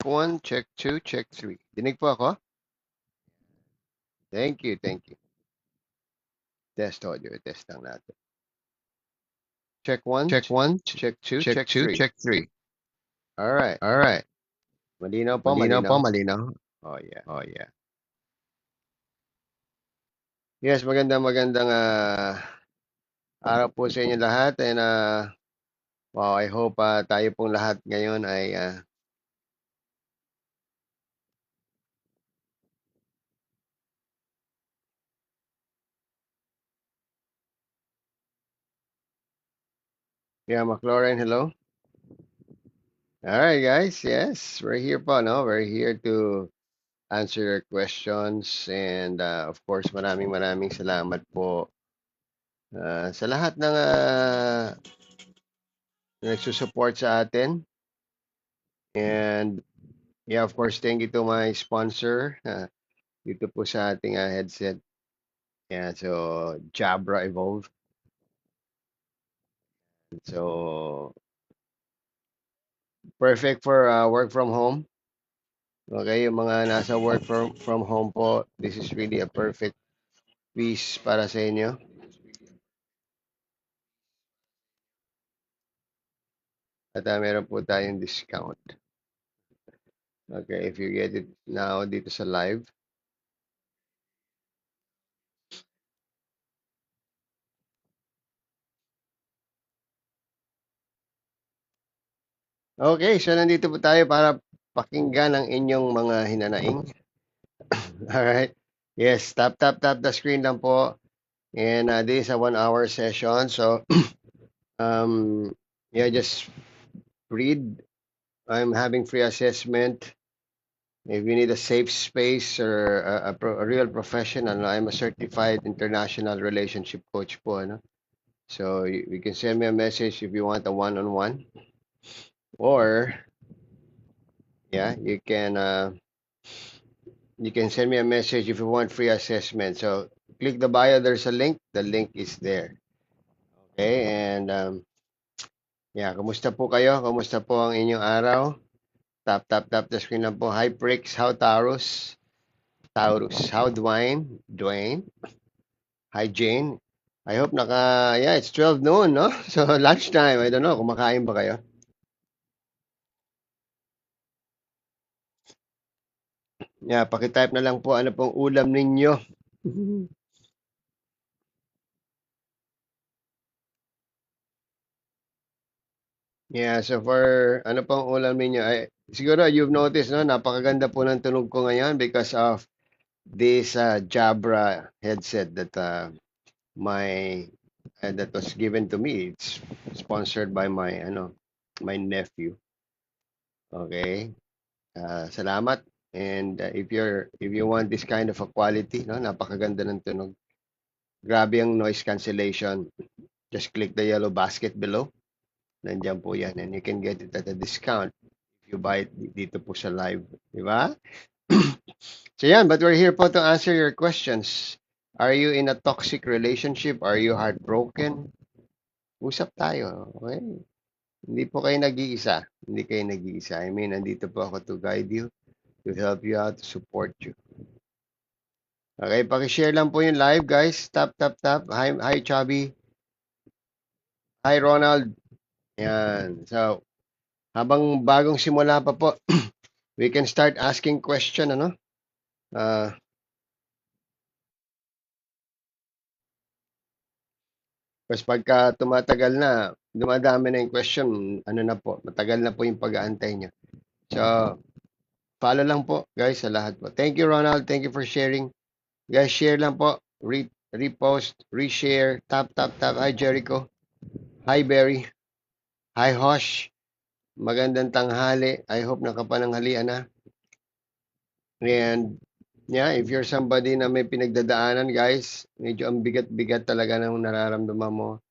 1, check 2, check 3. Dinig po ako? Thank you, thank you. Test audio, test lang natin. Check 1, Check 1, check 2, check check 2, 3. check 3. Alright. Alright. Malinaw po, Malinaw po, malinaw. malinaw. Oh yeah. Oh, yeah. Yes, magandang araw po sa inyo lahat. And wow, I hope tayo pong lahat ngayon ay yeah, McLaurin, hello. Alright guys, yes, we're here po, no? We're here to answer your questions and of course maraming salamat po sa lahat ng nagsusupport sa atin. And yeah, of course, thank you to my sponsor dito po sa ating headset. Yeah, so Jabra Evolve. So perfect for work from home. Okay, yung mga nasa work from home po, this is really a perfect piece para sa inyo. At meron po tayong discount. Okay, if you get it now dito sa live. Okay, so nandito po tayo para pakinggan ang inyong mga hinanaing. Alright. Yes, tap the screen lang po. And this is a 1 hour session. So, yeah, just read. I'm having free assessment. If you need a safe space or a real professional, I'm a certified international relationship coach po. Ano? So, you can send me a message if you want a one-on-one. Or, yeah, you can send me a message if you want free assessment. So, click the bio. There's a link. The link is there. Okay, and yeah, kumusta po kayo? Kumusta po ang inyong araw? Tap the screen lang po. Hi, Prix. How Taurus? Taurus. How Dwayne? Dwayne. Hi, Jane. I hope yeah, it's 12 noon, no? So, lunchtime. I don't know, kumakain ba kayo? Yeah, pakitype na lang po ano pong ulam ninyo. Yeah, so for ano pong ulam ninyo, ay, siguro you've noticed, no? Napakaganda po ng tunog ko ngayon because of this Jabra headset that my that was given to me. It's sponsored by my nephew. Okay. Salamat. And if you want this kind of a quality, no, napakaganda ng tunog. Grabe ang noise cancellation. Just click the yellow basket below. Nandiyan po yan. And you can get it at a discount if you buy it dito po sa live. Di ba? So yan, but we're here po to answer your questions. Are you in a toxic relationship? Are you heartbroken? Usap tayo. Okay? Hindi po kayo nag-iisa. Hindi kayo nag-iisa. I mean, nandito po ako to guide you, to help you out, to support you. Okay, paki-share lang po yung live, guys. Tap. Hi, Chubby. Hi, Ronald. Yan. So, habang bagong simula pa po, we can start asking question, ano? Uh, Kasi pagka tumatagal na, dumadami na yung question, ano na po, matagal na po yung pag-aantay niya. So, follow lang po, guys, sa lahat po. Thank you, Ronald. Thank you for sharing. Guys, share lang po. Repost, reshare, tap. Hi, Jericho. Hi, Barry. Hi, Hosh. Magandang tanghali. I hope nakapananghalian na. And yeah, if you're somebody na may pinagdadaanan, guys, medyo ang bigat-bigat talaga ng nararamdaman mo.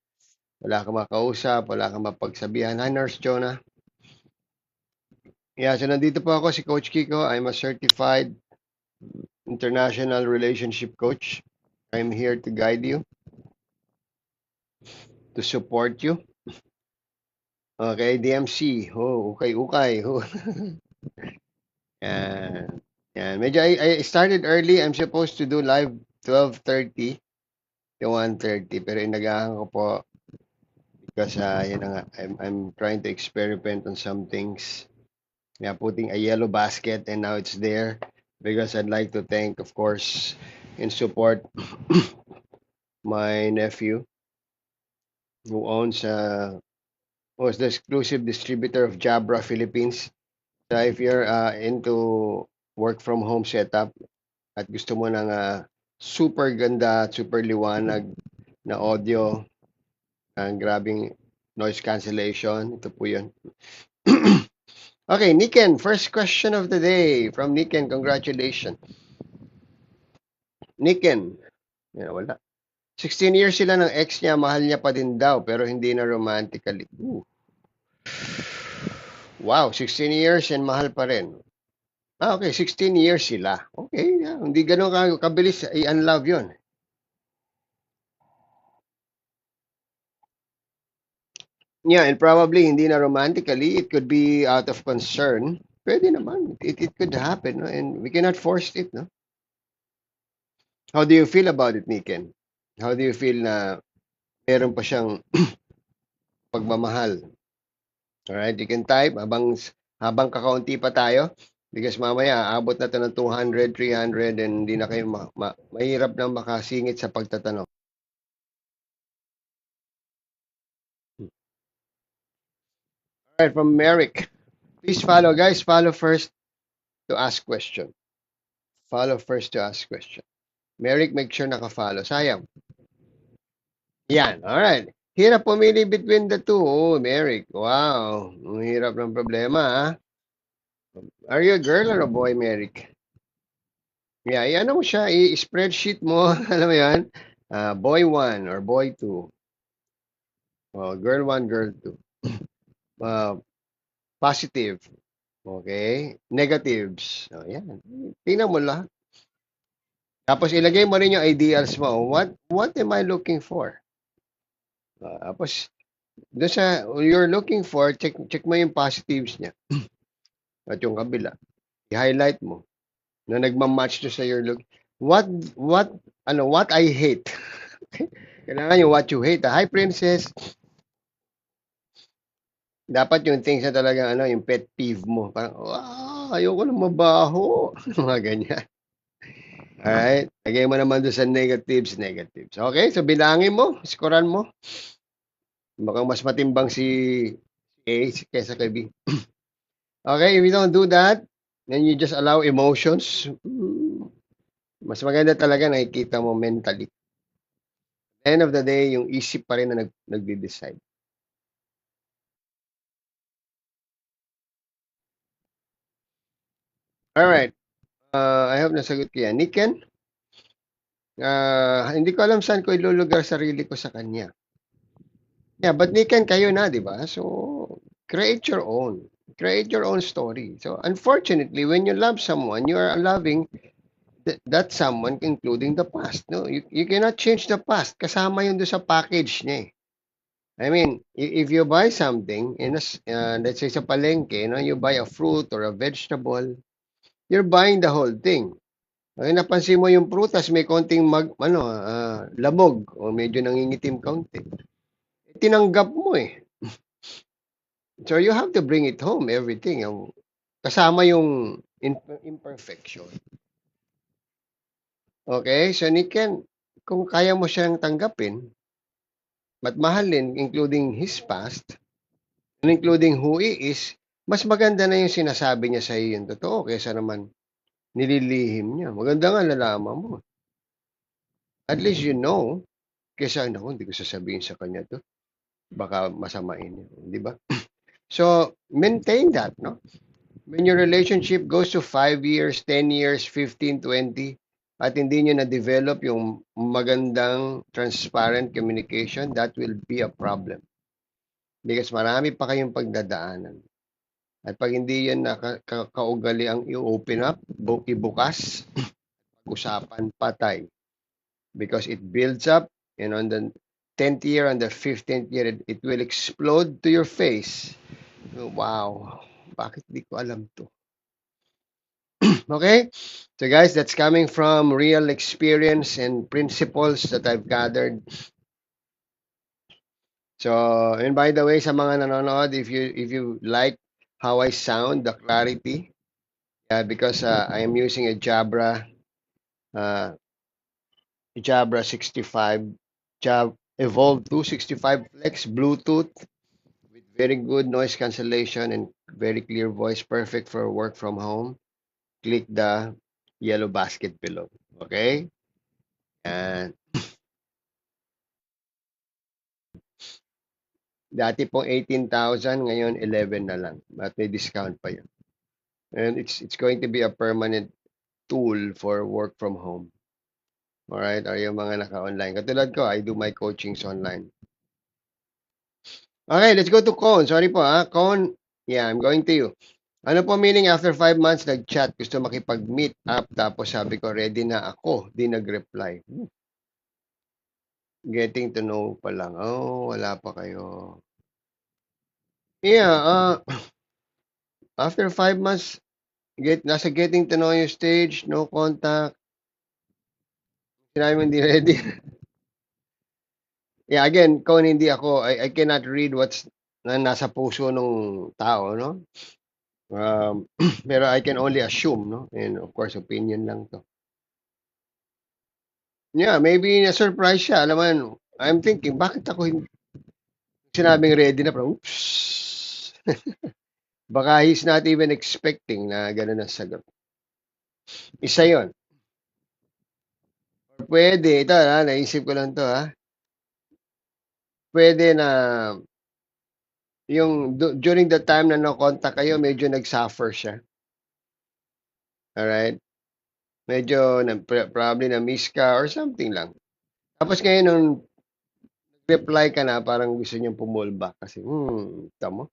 Wala kang makausap, wala kang mapagsabihan. Hi, Nurse Jonah. Yeah, so nandito po ako si Coach Kiko. I'm a certified international relationship coach. I'm here to guide you, to support you. Okay, DMC. Oh, okay. Oh. Yan. Yan. Medyo I started early. I'm supposed to do live 12:30 to 1:30 pero inagahan ko po because yun na nga, I'm trying to experiment on some things. Yeah, putting a yellow basket and now it's there because I'd like to thank, of course, and support my nephew who owns was the exclusive distributor of Jabra Philippines. So if you're into work from home setup at gusto mo ng super ganda, super liwanag na audio, ang grabing noise cancellation, ito po yun. Okay, Niken, first question of the day from Niken. Congratulations. Niken, wala. 16 years sila ng ex niya, mahal niya pa din daw, pero hindi na romantically. Ooh. Wow, 16 years and mahal pa rin. Okay, 16 years sila. Okay, yeah, hindi ganun kabilis i-unlove yun. Yeah, and probably hindi na romantically, it could be out of concern. Pwede naman. It could happen, no? And we cannot force it, no? How do you feel about it, Niken? How do you feel na meron pa siyang pagmamahal? Alright, you can type habang kakaunti pa tayo because mamaya aabot na 'to ng 200, 300 and hindi na kayo mahirap na makasingit sa pagtatanong. Alright, from Merrick. Please follow, guys. Follow first to ask question. Follow first to ask question. Merrick, make sure naka-follow. Sayang. Yan, alright. Hirap pumili between the two. Oh, Merrick. Wow. Ang hirap ng problema, ah. Are you a girl or a boy, Merrick? Yeah, ano mo siya, i-spreadsheet mo, alam mo yan, boy 1 or boy 2, girl 1, girl 2. Positive, okay? Negatives, yan. Tingnan mo lahat. Tapos ilagay mo rin yung ideals mo. What am I looking for? Tapos, doon sa you're looking for, check mo yung positives niya. At yung kabila, i-highlight mo na nagmamatch to sa your look. What I hate. Kailangan yung what you hate. Hi, princess. Dapat yung things na talagang yung pet peeve mo. Parang, ayoko na mabaho. Mga ganyan. Alright? Lagay mo naman doon sa negatives. Okay? So, bilangin mo. Skoran mo. Mukhang mas matimbang si A kaysa kay B. Okay? If you don't do that, then you just allow emotions. Mas maganda talaga nakikita mo mentally. End of the day, yung isip pa rin na nagde-decide. Alright. I hope nasagot ko yan. Niken? Hindi ko alam saan ko ilulugar sarili ko sa kanya. Yeah, but Niken, kayo na, di ba? So, create your own. Create your own story. So, unfortunately, when you love someone, you are loving that someone, including the past. No, you cannot change the past. Kasama yun doon sa package niya eh. I mean, if you buy something, let's say sa palengke, you buy a fruit or a vegetable, you're buying the whole thing. Ay, napansin mo yung prutas, may konting lamog o medyo nangingitim kaunti. Tinanggap mo eh. So you have to bring it home, everything. Kasama yung imperfection. Okay, so Niken, kung kaya mo siyang tanggapin, at mahalin, including his past, and including who he is, mas maganda na yung sinasabi niya sa iyo yung totoo kaysa naman nililihim niya. Maganda nga nalaman mo. At least you know, kaysa hindi ko sasabihin sa kanya to. Baka masamain niya, di ba? So, maintain that, no? When your relationship goes to 5 years, 10 years, 15, 20, at hindi nyo na-develop yung magandang transparent communication, that will be a problem. Because marami pa kayong pagdadaanan. At pag hindi yan kaugali ang i-open up, ibukas, pag-usapan, patay. Because it builds up, and on the 10th year, on the 15th year, it will explode to your face. Wow, bakit di ko alam to? Okay? So guys, that's coming from real experience and principles that I've gathered. So, and by the way, sa mga nanonood, if you like how I sound, the clarity, because I am using a uh, Jabra 65, Evolve 265 Flex Bluetooth with very good noise cancellation and very clear voice, perfect for work from home. Click the yellow basket below. Okay? And dati pong 18,000, ngayon 11 na lang. At may discount pa yun. And it's going to be a permanent tool for work from home. Alright? Or yung mga naka-online. Katulad ko, I do my coachings online. Okay, let's go to Con. Sorry po ha. Con, yeah, I'm going to you. Ano po meaning after 5 months nag-chat, gusto makipag-meet up, tapos sabi ko ready na ako, di nag-reply. Getting to know pa lang. Oh, wala pa kayo. Yeah, after 5 months, nasa getting to know you stage, no contact, sinabi mo hindi ready. Yeah, again, Con, hindi ako, I cannot read what's nasa puso ng tao, no? Pero I can only assume, no? And of course, opinion lang to. Yeah, maybe na-surprise siya. Alam mo, yun, I'm thinking, bakit ako hindi sinabing ready na? Parang, oops. Baka he's not even expecting na gano'n ang sagot. Isa yon. Pwede, ito ha, naisip ko lang to ha. Pwede na yung during the time na no-contact kayo, medyo nag-suffer siya. Alright? Medyo probably na-miss ka or something lang. Tapos ngayon nung reply ka na, parang gusto niyang pumulba kasi, tamo.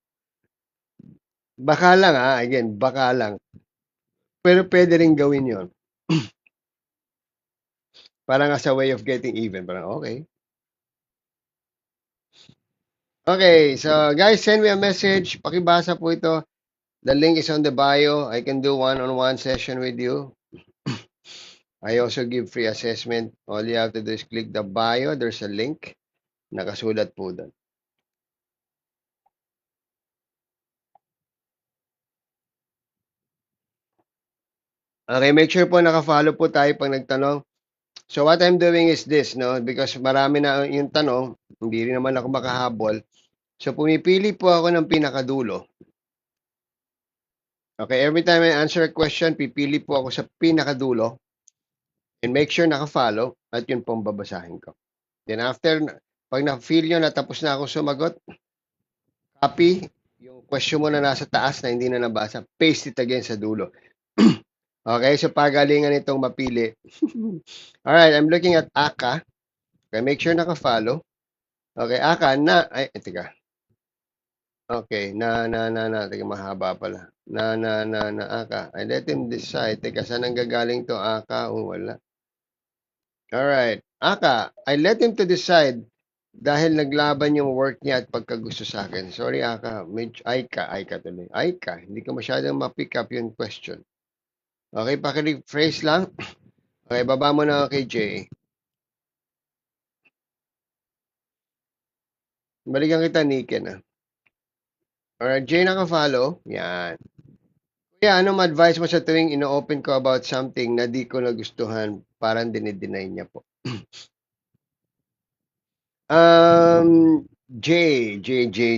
Baka lang ha, again, baka lang. Pero pwede rin gawin yon. Parang as a way of getting even. Parang, okay. Okay, so guys, send me a message. Pakibasa po ito. The link is on the bio. I can do one-on-one session with you. I also give free assessment. All you have to do is click the bio. There's a link. Nakasulat po doon. Okay, make sure po naka-follow po tayo pag nagtanong. So what I'm doing is this, no? Because marami na yung tanong, hindi rin naman ako makahabol. So pumipili po ako ng pinakadulo. Okay, every time I answer a question, pipili po ako sa pinakadulo. And make sure naka-follow at yun pong babasahin ko. Then after, pag na-feel nyo na tapos na ako sumagot, copy yung question mo na nasa taas na hindi na nabasa, paste it again sa dulo. Okay, so pagalingan itong mapili. Alright, I'm looking at Aka. Okay, make sure naka-follow. Okay, Aka, ay, teka. Okay, teka, mahaba pala. Aka. I let him decide. Teka, saan ang gagaling to, Aka? Oh, wala. Alright. Aka, I let him to decide dahil naglaban yung work niya at pagkagusto sa akin. Sorry, Aka. Aika tuloy. Aika, hindi ko masyadong ma-pick up yung question. Okay, paki-rephrase lang. Okay, baba mo na kay Jay. Balikan kita, Niken. Alright, Jay, naka-follow. Yan. Kuya, anong advice mo sa tuwing ino-open ko about something na di ko nagustuhan, parang dinideny niya po? J.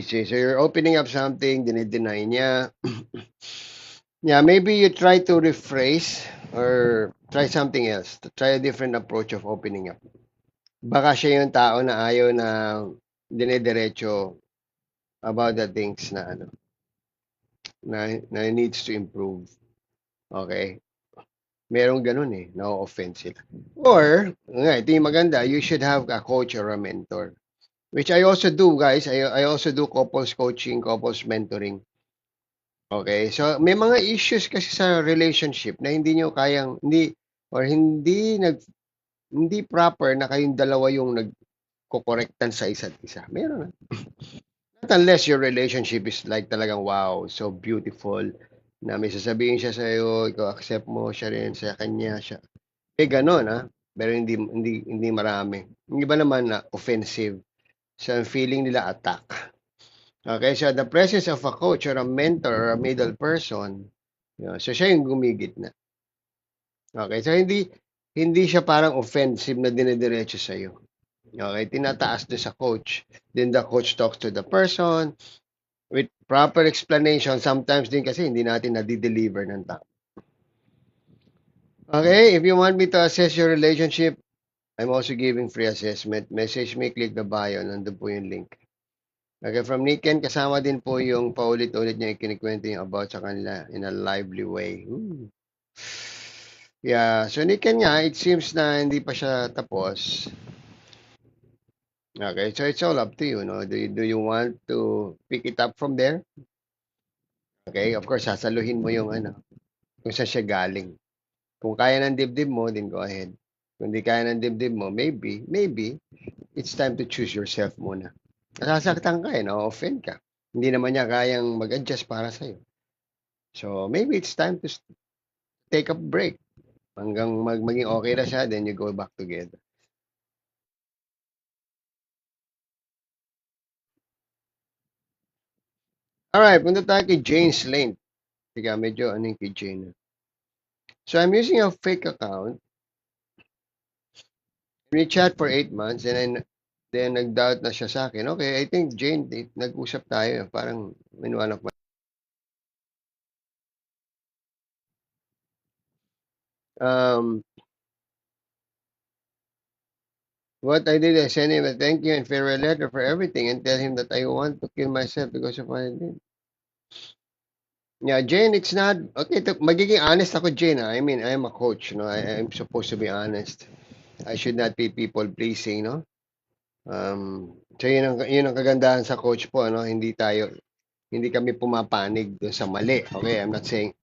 So you're opening up something, dinideny niya. Yeah, maybe you try to rephrase or try something else. Try a different approach of opening up. Baka siya yung tao na ayaw na dinediretso about the things na ano na needs to improve. Okay? Merong ganun eh, na-offend sila. Or, ito yung maganda, you should have a coach or a mentor. Which I also do, guys. I also do couples coaching, couples mentoring. Okay? So, may mga issues kasi sa relationship na hindi nyo kayang, hindi proper na kayong dalawa yung nagko-correctan sa isa't isa. Meron na. Not unless your relationship is like talagang wow, so beautiful. na may sasabihin siya sa'yo, ikaw accept mo, siya rin sa kanya, siya. Eh, gano'n, pero hindi marami. Yung iba naman na offensive. So, ang feeling nila attack. Okay, so the presence of a coach or a mentor or a middle person, so siya yung gumigitna. Okay, so hindi siya parang offensive na dinediretso sa'yo. Okay, tinataas doon sa coach. Then the coach talks to the person with proper explanation. Sometimes din kasi hindi natin nadi-deliver ng tama. Okay, if you want me to assess your relationship, I'm also giving free assessment. Message me, click the bio. Nandun po yung link. Okay, from Niken, kasama din po yung paulit-ulit niya ikinikwento yung about sa kanila in a lively way. Ooh. Yeah, so Niken nga, it seems na hindi pa siya tapos. Okay, so it's all up to you, no? Do you want to pick it up from there? Okay, of course, sasaluhin mo yung kung saan siya galing. Kung kaya ng dibdib mo, then go ahead. Kung di kaya ng dibdib mo, maybe, it's time to choose yourself muna. Nasasaktan ka na-offend ka. Hindi naman niya kayang mag-adjust para sa'yo. So, maybe it's time to take a break. Hanggang maging okay na siya, then you go back together. Alright, punta tayo kay Jane Slane. Tiga, medyo yung kay Jane. So, I'm using a fake account. We chat for 8 months and then nag-doubt na siya sa akin. Okay, I think Jane, nag-usap tayo. Parang in one of my... What I did, I sent him a thank you and farewell letter for everything and tell him that I want to kill myself because of what I did. Yeah, Jane, it's not okay. Magiging honest ako, Jane. I mean, I'm a coach. I'm supposed to be honest. I should not be people pleasing. No. So yun ang kagandahan sa coach po. Hindi kami pumapanig doon sa mali. Okay, I'm not saying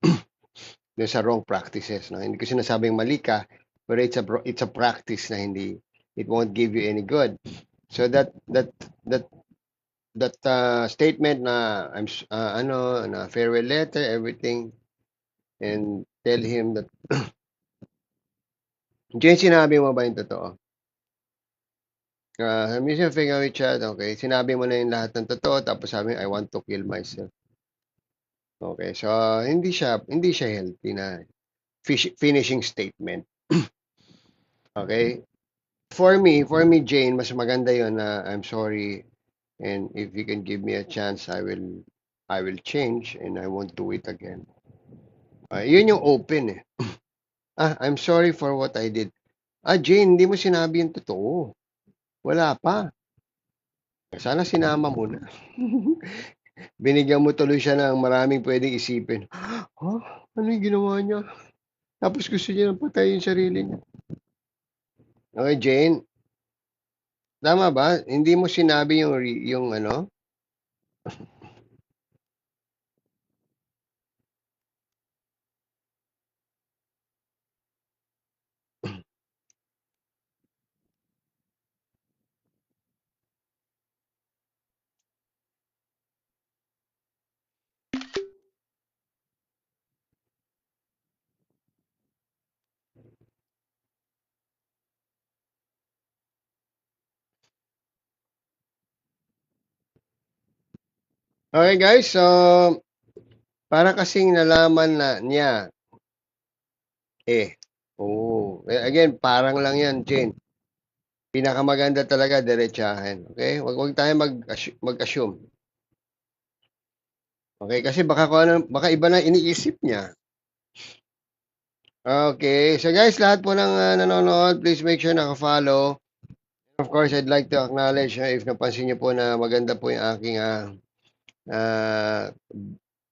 doon sa wrong practices. No, hindi ko sinasabing mali ka, but it's a practice na hindi it won't give you any good. So that statement na na farewell letter, everything, and tell him that Jane, sinabi mo ba yung totoo? Minsan figure out chat, okay, sinabi mo na yung lahat ng totoo, tapos sabi, I want to kill myself. Okay, so hindi siya healthy na finishing statement. Okay? For me, Jane, mas maganda yon na I'm sorry, and if you can give me a chance, I will change and I won't do it again. Yun yung open eh. I'm sorry for what I did. Jane, hindi mo sinabi yung totoo. Wala pa. Sana sinama mo na. Binigyan mo tuloy siya ng maraming pwedeng isipin. Huh? Ano yung ginawa niya? Tapos gusto niya nang patayin yung sarili niya. Okay, Jane, tama ba? Hindi mo sinabi yung ano? Okay, guys, so para kasing nalaman na niya, again, parang lang yan, Jane. Pinakamaganda talaga, diretsahin. Okay? Wag tayo mag-assume. Okay, kasi baka iba na iniisip niya. Okay, so guys, lahat po ng nanonood, please make sure naka-follow. Of course, I'd like to acknowledge if napansin niyo po na maganda po yung aking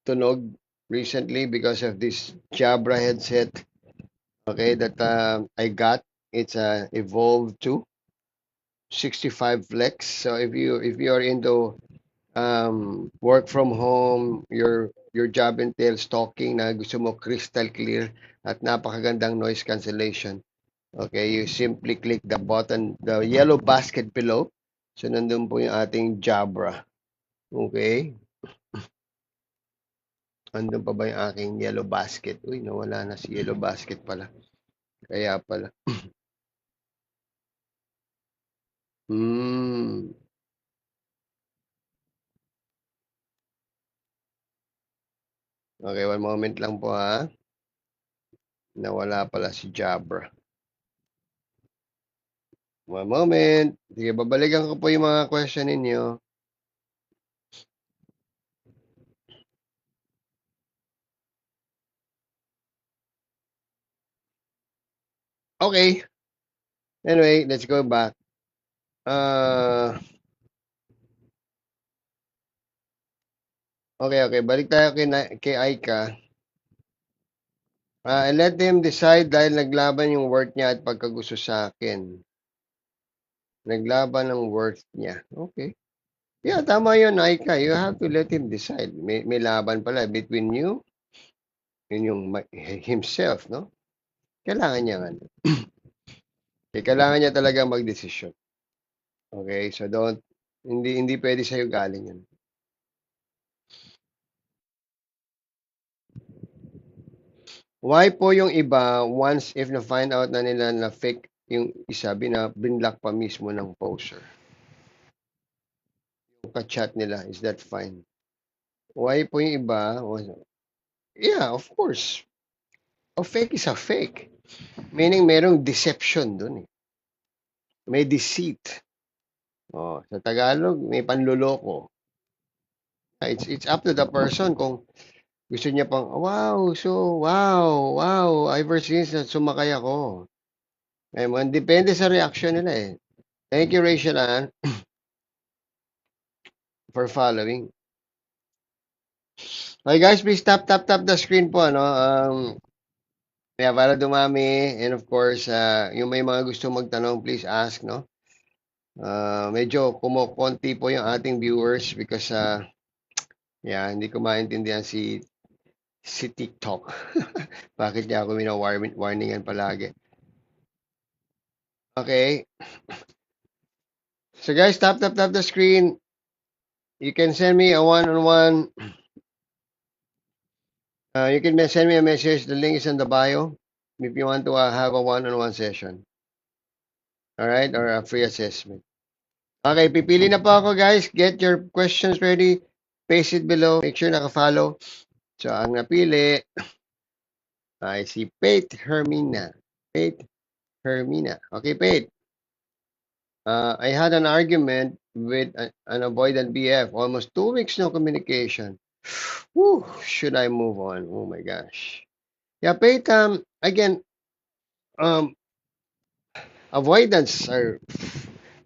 tunog recently because of this Jabra headset. Okay, that I got. It's Evolve 2 65 Flex. So if you are into work from home, your job entails talking na gusto mo crystal clear at napakagandang noise cancellation. Okay, you simply click the button, the yellow basket below. So nandun po yung ating Jabra. Okay? Andun pa ba yung aking yellow basket? Uy, nawala na si yellow basket pala. Kaya pala. Hmm. Okay, one moment lang po ha. Nawala pala si Jabra. One moment. Sige, babalikan ko po yung mga question ninyo. Okay. Anyway, let's go back. Okay. Balik tayo kay Aika. And let them decide dahil naglaban yung worth niya at pagkagusto sa akin. Naglaban ng worth niya. Okay. Yeah, tama yun, Aika. You have to let him decide. May laban pala between you and himself, no? Kailangan niya nga. Kailangan niya talaga magdesisyon. Okay, so hindi pwede sa'yo galing yan. Why po yung iba, once if na-find out na nila na fake yung isa, binlock pa mismo ng poster? Yung ka-chat nila, is that fine? Why po yung iba? Yeah, of course. A fake is a fake. Meaning merong deception dun eh. May deceit. Oh, sa Tagalog, may panluloko. It's up to the person kung gusto niya pang, wow, ever since na sumakay ako. Depende sa reaction nila eh. Thank you, Rachel Ann, for following. Okay guys, please tap the screen po, ano. Yeah, para dumami. And of course, yung may mga gusto magtanong, please ask, no. Medyo kumukonti po yung ating viewers because yeah, hindi ko maintindihan si TikTok. Bakit niya ako warningan palagi? Okay. So guys, tap the screen. You can send me a one-on-one. You can send me a message. The link is in the bio if you want to have a one-on-one session. All right, or a free assessment. Okay, pipili na po ako guys. Get your questions ready. Paste it below. Make sure naka-follow. So, ang napili ay si Pate Hermina. Pate Hermina. Okay, Pate. I had an argument with an avoidant BF. Almost 2 weeks no communication. Whew, should I move on? Oh my gosh. Yeah, Pate, again, avoidance are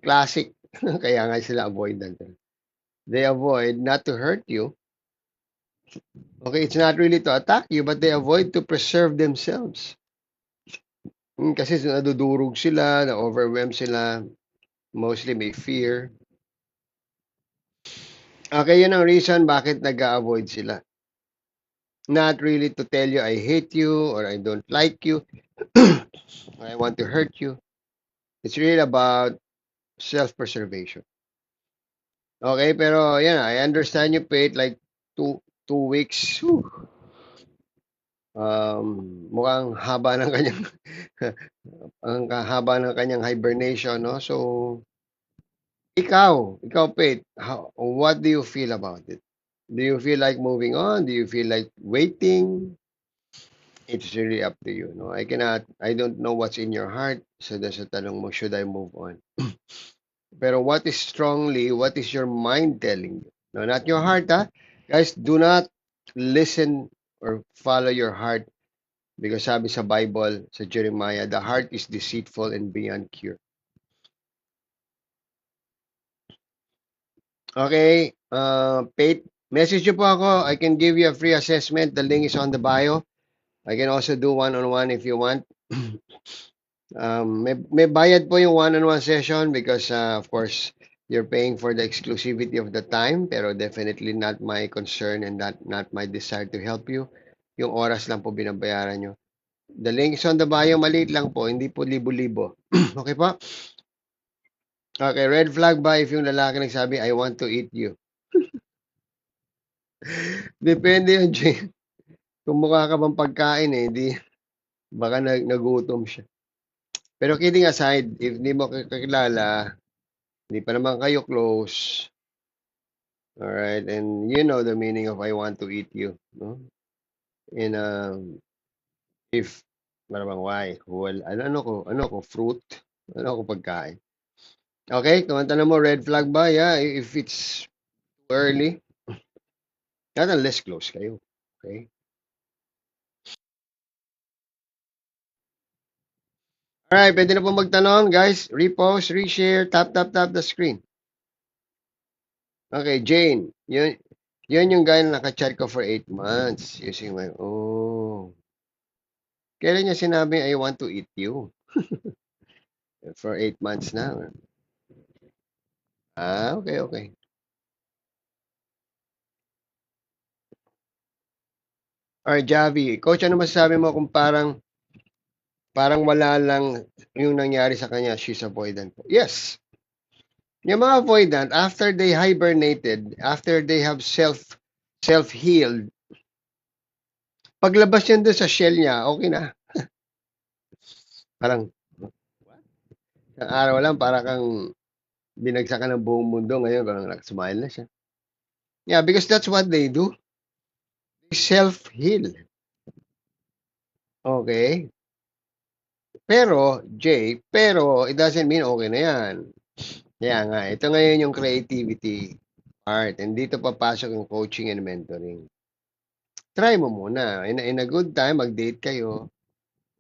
classic. Kaya nga sila avoidant. They avoid not to hurt you. Okay, it's not really to attack you, but they avoid to preserve themselves. Kasi nadudurog sila, na-overwhelm sila, mostly may fear. Okay, yun ang reason bakit nag-avoid sila. Not really to tell you I hate you or I don't like you or I want to hurt you. It's really about self-preservation. Okay, pero yan, I understand you, Pate, like two weeks. Whew. Mukhang haba ng kanyang ang haba ng kanyang hibernation, no? So, ikaw, Pate, what do you feel about it? Do you feel like moving on? Do you feel like waiting? It's really up to you, no? I don't know what's in your heart. So, sa tanong mo, should I move on? Pero what is your mind telling you? No, not your heart, ha? Guys, do not listen or follow your heart because sabi sa Bible, sa Jeremiah, the heart is deceitful and beyond cure. Okay, Pate, message nyo po ako. I can give you a free assessment. The link is on the bio. I can also do one-on-one if you want. May bayad po yung one-on-one session because, of course, you're paying for the exclusivity of the time, pero definitely not my concern and not my desire to help you. Yung oras lang po binabayaran nyo. The link is on the bio. Maliit lang po. Hindi po libo-libo. Okay po? Okay, red flag ba if yung lalaki nagsabi, I want to eat you? Depende yun, Jane. kung mukha ka bang pagkain eh, di baka nagutom siya. Pero kidding aside, if hindi mo kakilala, hindi pa naman kayo close, alright, and you know the meaning of I want to eat you, no? And if malamang why, well, ano ko, fruit, ano ko pagkain. Okay, kung ang tanong mo, red flag ba? Yeah, if it's too early, not unless close kayo. Okay? Alright, pwede na po magtanong, guys. Repost, reshare, tap the screen. Okay, Jane, yun yung guy na naka-chat ko for 8 months using my, oh. Kailan niya sinabi, I want to eat you? For 8 months na. Ah, okay, okay. Alright, Javi, coach, ano masasabi mo kung parang wala lang yung nangyari sa kanya, she's avoidant po? Yes. Yung mga avoidant, after they hibernated, after they have self-healed, paglabas yan doon sa shell niya, okay na. Parang, isang araw lang, para kang binagsakan ng buong mundo ngayon, parang smile na siya. Yeah, because that's what they do. They self-heal. Okay? Pero, it doesn't mean okay na yan. Kaya nga, ito ngayon yung creativity part. And dito papasok yung coaching and mentoring. Try mo muna. In a good time, mag-date kayo.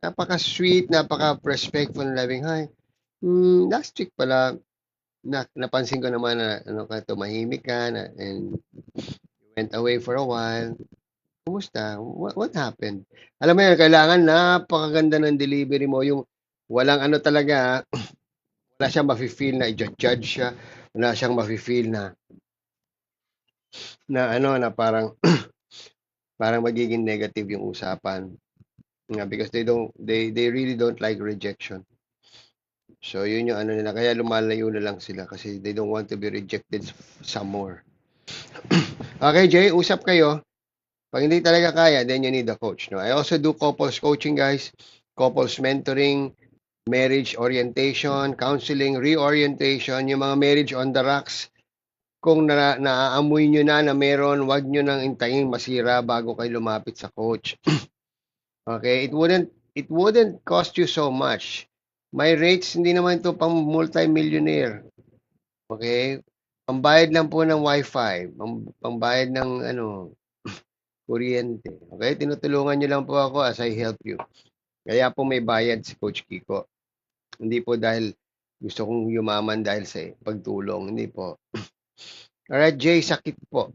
Napaka-sweet, napaka-respectful, loving. Hi, last week pala, napansin ko naman na tumahimik ka and you went away for a while. Kumusta? What happened? Alam mo yun, kailangan napakaganda ng delivery mo. Yung walang talaga, wala siyang mafe-feel na i-judge siya. Wala siyang mafe-feel na parang parang magiging negative yung usapan. Because they really don't like rejection. So yun yung nila, kaya lumalayo na lang sila kasi they don't want to be rejected some more. Okay, Jay, usap kayo. Pag hindi talaga kaya, then you need a coach. No? I also do couples coaching, guys. Couples mentoring, marriage orientation, counseling, reorientation, yung mga marriage on the rocks. Kung naaamoy nyo na meron, wag nyo nang intayin masira bago kayo lumapit sa coach. Okay, it wouldn't cost you so much. My rates hindi naman ito pang multi-millionaire. Okay? Pambayad lang po ng wifi, pambayad ng kuryente. Okay? Tinutulungan niyo lang po ako as I help you. Kaya po may bayad si Coach Kiko. Hindi po dahil gusto kong yumaman dahil sa pagtulong. Hindi po. Alright, Jay, sakit po.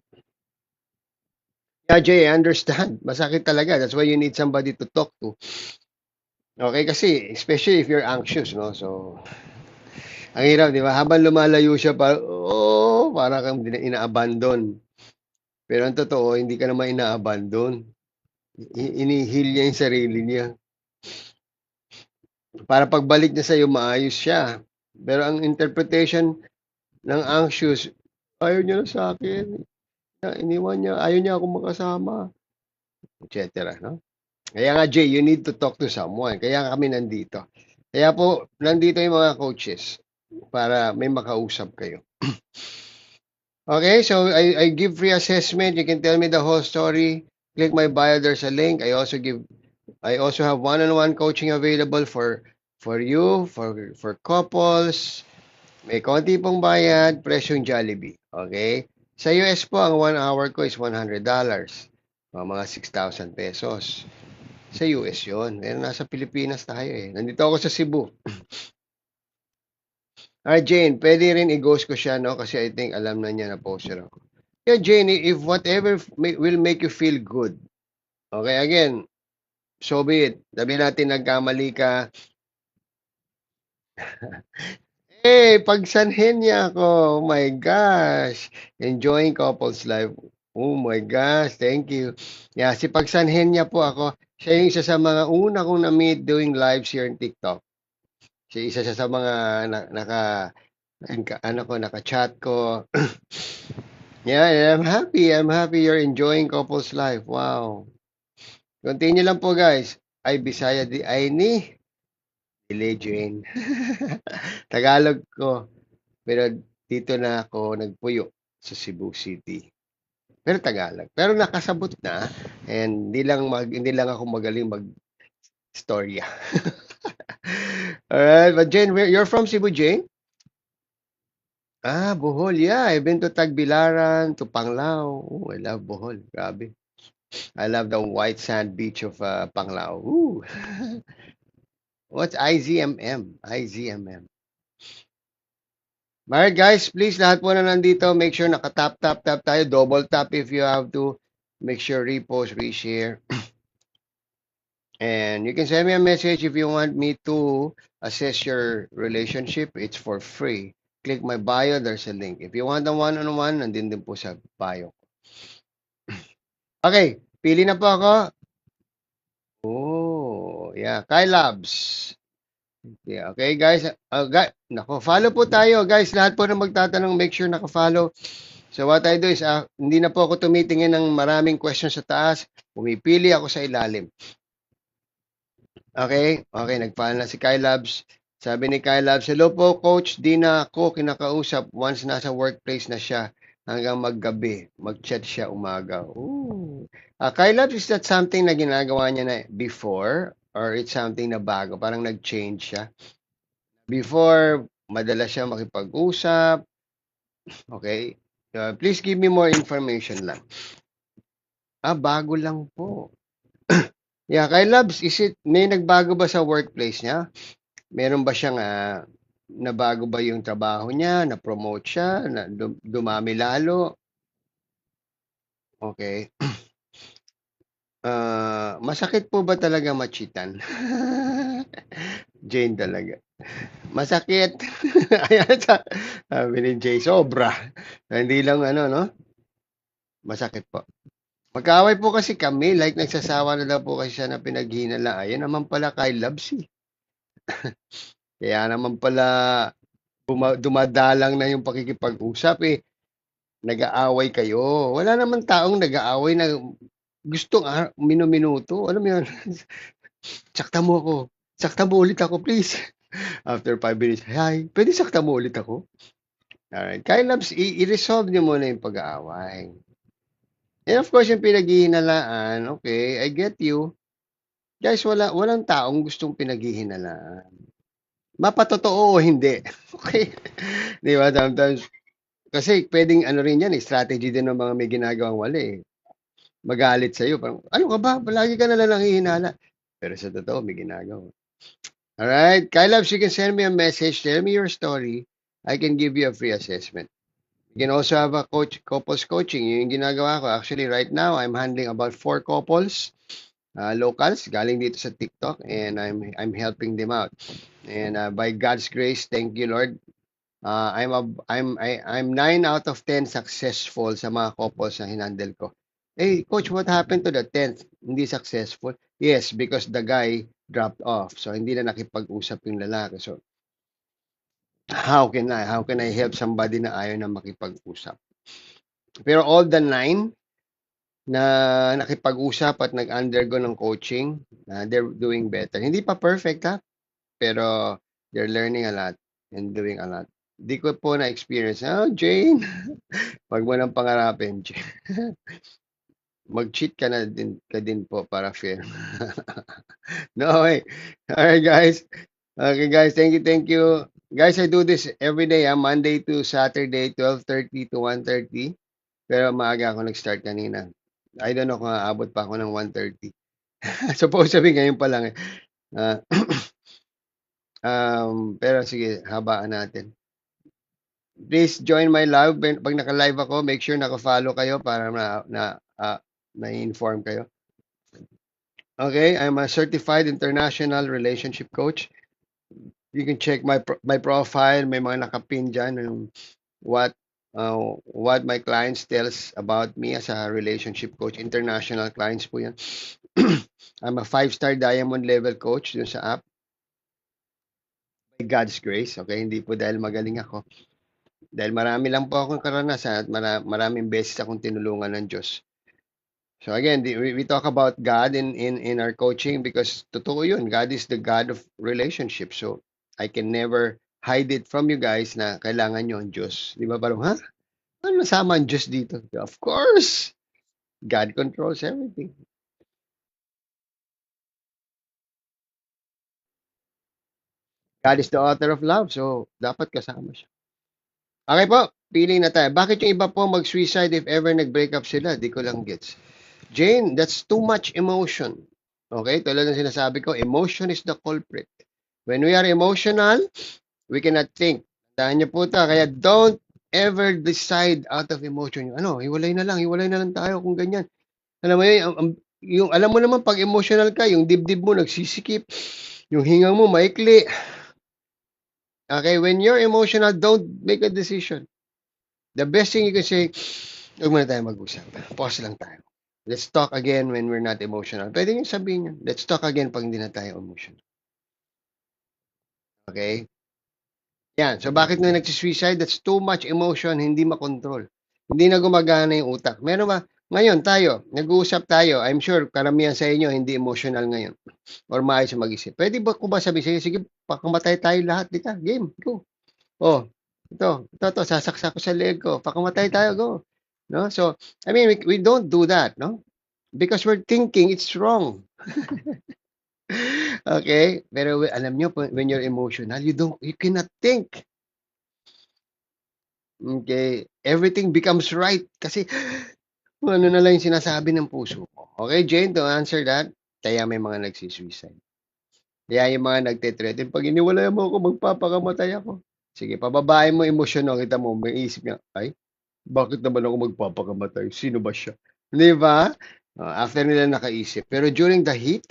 Yeah, Jay, I understand. Masakit talaga. That's why you need somebody to talk to. Okay, kasi especially if you're anxious, no? So, ang hirap, di ba? Habang lumalayo siya, para kang ina-abandon. Pero ang totoo, hindi ka naman ina-abandon. Inihil niya yung sarili niya. Para pagbalik niya sa'yo, maayos siya. Pero ang interpretation ng anxious, ayaw niya na sa akin. Iniwan niya, ayaw niya ako makasama. Etc. No? Kaya nga, Jay, you need to talk to someone. Kaya kami nandito. Kaya po, nandito yung mga coaches para may makausap kayo. Okay, so I give free assessment. You can tell me the whole story. Click my bio. There's a link. I also have one-on-one coaching available for you, for couples. May konti pong bayad, presyong Jollibee. Okay? Sa US po, ang 1 hour ko is $100. Mga 6,000 pesos. Sa US yun. Pero nasa Pilipinas tayo eh. Nandito ako sa Cebu. Jane, pwede rin i-ghost ko siya, no? Kasi I think alam na niya na poster ako. Yeah, Jane, if whatever will make you feel good. Okay, again, so be it. Sabi natin nagkamali ka. Pagsanhin niya ako. Oh my gosh. Enjoying couples life. Oh my gosh, thank you. Yeah, si pagsanhin niya po ako. Siya yung isa sa mga una kong na-meet doing lives here in TikTok. Isa siya sa mga naka-chat ko. Yeah, I'm happy you're enjoying couples life. Wow. Continue lang po guys. Ay, Bisaya di ay ni Dile Jane. Tagalog ko. Pero dito na ako nagpuyo sa Cebu City. Pero Tagalog. Pero nakasabot na and hindi lang ako magaling mag-storya. Alright, but Jane, you're from Cebu, Jane? Ah, Bohol. Yeah, I've been to Tagbilaran, to Panglao. Oh, I love Bohol. Grabe. I love the white sand beach of Panglao. Ooh. What's IZMM? IZMM. Alright guys, please lahat po na nandito, make sure naka-tap tayo, double tap if you have to. Make sure repost, reshare. And you can send me a message if you want me to assess your relationship. It's for free. Click my bio, there's a link. If you want a one-on-one, nandun din po sa bio. Okay, pili na po ako. Oh, yeah. Kai Labs. Yeah, okay guys. Nako, follow po tayo guys. Lahat po na magtatanong, make sure naka-follow. So what I do is, hindi na po ako tumitingin ng maraming questions sa taas. Pumipili ako sa ilalim. Okay? Okay, nag-follow na si Kai Labs. Sabi ni Kai Labs, hello po coach, di na ako kinakausap once nasa workplace na siya hanggang maggabi. Mag-chat siya umaga. Ooh. Kai Labs, is that something na ginagawa niya na before? Or it's something na bago? Parang nag-change siya? Before, madalas siya makipag-usap. Okay? Please give me more information lang. Bago lang po. Yeah, kay Labs, may nagbago ba sa workplace niya? Meron ba siyang nabago ba yung trabaho niya, na-promote siya, na dumami lalo? Okay. Masakit po ba talaga machitan? Jane talaga. Masakit. Ayan, sabi ni Jay, sobra. Hindi lang ano, no? Masakit po. Magkaaway po kasi kami, like nagsasawa na daw po kasi siya na pinaghinala. Ayun naman pala kay Labs eh. Kaya naman pala dumadalang na yung pakikipag-usap eh. Nag-aaway kayo. Wala naman taong nag-aaway na gustong minuminuto. Alam mo yun? Sakta mo ako. Sakta mo ulit ako, please. After 5 minutes, hi, pwede sakta mo ulit ako? Alright. Kay Labs, i-resolve niyo muna yung pag-aaway. And of course, yung pinaghihinalaan, okay, I get you. Guys, walang taong gustong pinaghihinalaan. Mapatotoo o hindi. Okay? Di ba? Sometimes, kasi pwedeng ano rin yan, strategy din ng mga may ginagawang wali. Magalit sa'yo. Parang, ano ka ba? Palagi ka na lang nanghihinala. Pero sa totoo, may ginagawa. Alright? Kylabs, you can send me a message. Tell me your story. I can give you a free assessment. You can also have a couples coaching. Yung ginagawa ko. Actually, right now, I'm handling about 4 couples. Locals galing dito sa TikTok, and I'm helping them out, and by God's grace, thank you Lord, I'm 9 out of 10 successful sa mga couples na hinandle ko. Hey coach, what happened to the 10th hindi successful? Yes, because the guy dropped off, so hindi na nakipag-usap yung lalaki. So how can I help somebody na ayaw na makipag-usap? Pero all the 9 na nakipag-usap at nag-undergo ng coaching, they're doing better. Hindi pa perfect ha, pero they're learning a lot and doing a lot. Di ko po na-experience. Jane, wag mo nang pangarapin. Mag-cheat ka din po para fair. No way. Alright guys. Okay guys, thank you. Guys, I do this every day, Monday to Saturday, 12:30 to 1:30. Pero maaga ako nag-start kanina. I don't know kung aabot pa ako ng 1:30. Suppose sabi ngayon pa lang eh. Ah, pero sige, habaan natin. Please join my live. Pag naka-live ako, make sure naka-follow kayo para na-inform kayo. Okay, I'm a certified international relationship coach. You can check my profile, may mga nakapin dyan ng what my clients tells about me as a relationship coach. International clients po yan. I'm a 5-star diamond level coach dun sa app. By God's grace, okay? Hindi po dahil magaling ako. Dahil marami lang po akong karanasan at maraming beses akong tinulungan ng Diyos. So again, we talk about God in our coaching because totoo yun. God is the God of relationships. So I can never hide it from you guys na kailangan nyo ang Diyos. Di ba? Parang, ha? Ano nasama ang Diyos dito? Of course! God controls everything. God is the author of love. So, dapat kasama siya. Okay po, pili na tayo. Bakit yung iba po mag-suicide if ever nag-break up sila? Di ko lang gets. Jane, that's too much emotion. Okay, tulad ng sinasabi ko, emotion is the culprit. When we are emotional, we cannot think. Tandaan niyo po ta, kaya don't ever decide out of emotion. Ano, hiwalay na lang tayo kung ganyan. Alam mo yun, yung, alam mo naman pag emotional ka, yung dibdib mo nagsisikip, yung hinga mo maikli. Okay, when you're emotional, don't make a decision. The best thing you can say, huwag muna tayo mag-usap. Pause lang tayo. Let's talk again when we're not emotional. Pwede nyo sabihin yun. Let's talk again pag hindi na tayo emotional. Okay? Yan. So, bakit na nagsisuicide? That's too much emotion, hindi makontrol. Hindi na gumagana yung utak. Meron ba? Ngayon, tayo, nag-uusap tayo. I'm sure, karamihan sa inyo, hindi emotional ngayon. Or maayos mag-isip. Pwede ba ko ba sabihin, sige, pakamatay tayo lahat. Dika, game, go. Oh, ito, sasaksak ko sa leg ko. Pakamatay tayo, go. No? So, I mean, we don't do that, no? Because we're thinking it's wrong. Okay? Pero alam nyo, when you're emotional, you cannot think. Okay? Everything becomes right. Kasi, ano na lang yung sinasabi ng puso mo. Okay, Jane, to answer that, kaya may mga nagsisuicide. Kaya yung mga nagte-threaten, pag iniwalay mo ako, magpapakamatay ako. Sige, pababae mo emosyon, no? Kita mo, may isip niya, ay, bakit naman ako magpapakamatay? Sino ba siya? Di ba? After nila nakaisip. Pero during the heat,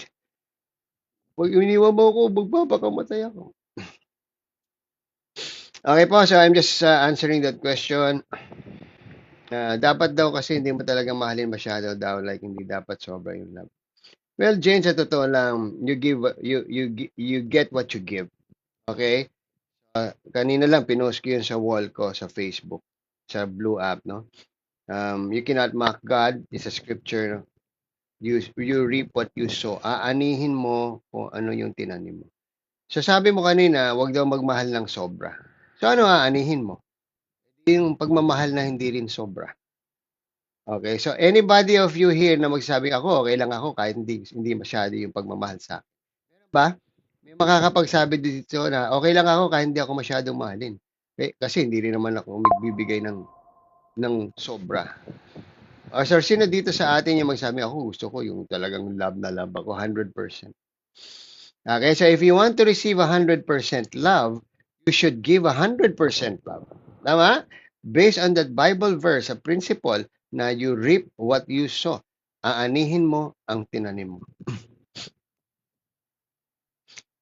pag iniwan mo ako, magpapakamatay ako. Okay po, so I'm just answering that question. Dapat daw kasi hindi mo talaga mahalin masyado daw, like hindi dapat sobra yung love. Well, Jane, sa totoo lang, you get what you give. Okay? Kanina lang pinost ko yun sa wall ko sa Facebook, sa Blue app, no? You cannot mock God. It's a scripture. No? You reap what you sow. Aanihin mo kung ano yung tinanim mo. So sabi mo kanina, wag daw magmahal ng sobra. So ano aanihin mo? Yung pagmamahal na hindi rin sobra. Okay, so anybody of you here na magsabi ako, okay lang ako kahit hindi masyado yung pagmamahal sa akin. Ba? May makakapagsabi dito na okay lang ako kahit hindi ako masyadong mahalin. Kasi hindi rin naman ako magbibigay ng sobra. Sir, sino dito sa atin yung magsabi ako gusto ko yung talagang love na love ako 100%. Okay, so if you want to receive 100% love, you should give 100% love. Tama? Based on that Bible verse, a principle na you reap what you sow. Aanihin mo ang tinanim mo.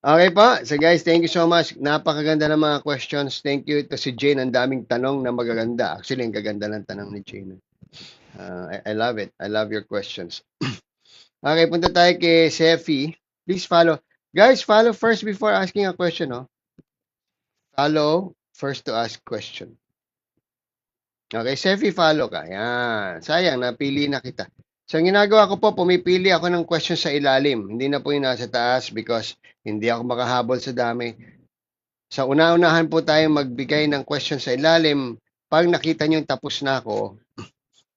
Okay po. So guys, thank you so much. Napakaganda ng mga questions. Thank you. Ito si Jane. Ang daming tanong na magaganda. Actually, ang gaganda ng tanong ni Jane. I love it. I love your questions. Okay, punta tayo kay Sefi. Please follow. Guys, follow first before asking a question. No? Follow first to ask question. Okay, Sefi, follow ka. Yan. Sayang, napili na kita. So, ang ginagawa ko po, pumipili ako ng question sa ilalim. Hindi na po yung nasa taas because hindi ako makahabol sa dami. Sa una-unahan po tayo magbigay ng question sa ilalim. Pag nakita nyo tapos na ako,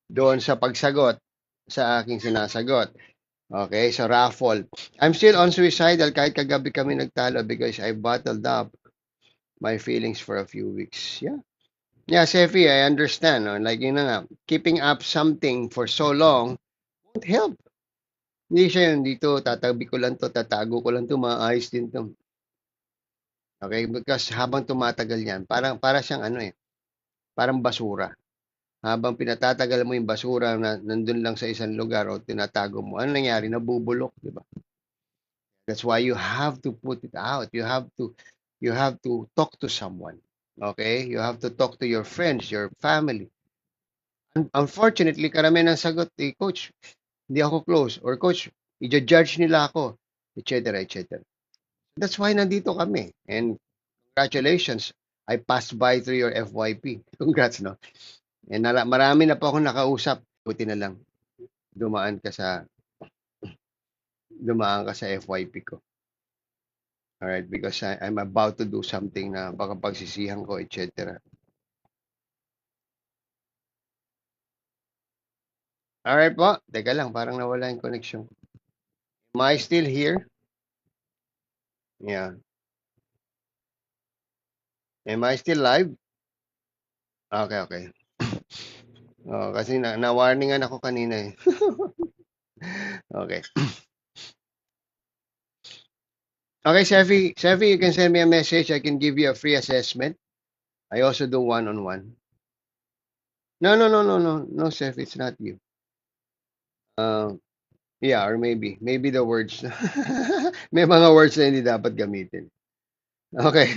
doon sa pagsagot sa aking sinasagot. Okay, so raffle. I'm still on suicidal kahit kagabi kami nagtalo because I bottled up my feelings for a few weeks. Yeah. Yeah, Sefi, I understand. No? Like, yun na nga, keeping up something for so long won't help. Hindi siya yun dito, tatabi ko lang to, tatago ko lang to, maayos din to. Okay, because habang tumatagal yan, para siyang ano parang basura. Habang pinatatagal mo yung basura na nandun lang sa isang lugar o tinatago mo, ano nangyari? Nabubulok, di ba? That's why you have to put it out. You have to talk to someone. Okay? You have to talk to your friends, your family. Unfortunately, karamihan ng sagot, coach, hindi ako close. Or coach, i-judge nila ako, etc. etc. That's why nandito kami. And congratulations, I passed by through your FYP. Congrats, no? And marami na po akong nakausap. Buti na lang. dumaan ka sa dumaan ka sa FYP ko. Alright, because I'm about to do something na baka pagsisihan ko, etc. Alright po, teka lang, parang nawala yung connection. Am I still here? Yeah. Am I still live? Okay, okay. Oh, kasi na-warningan ako kanina eh. Okay. Okay, Sefi, you can send me a message. I can give you a free assessment. I also do one-on-one. No, no, no, no, no, no, Seth, it's not you. Uh, yeah, or maybe the words. May mga words na hindi dapat gamitin. Okay.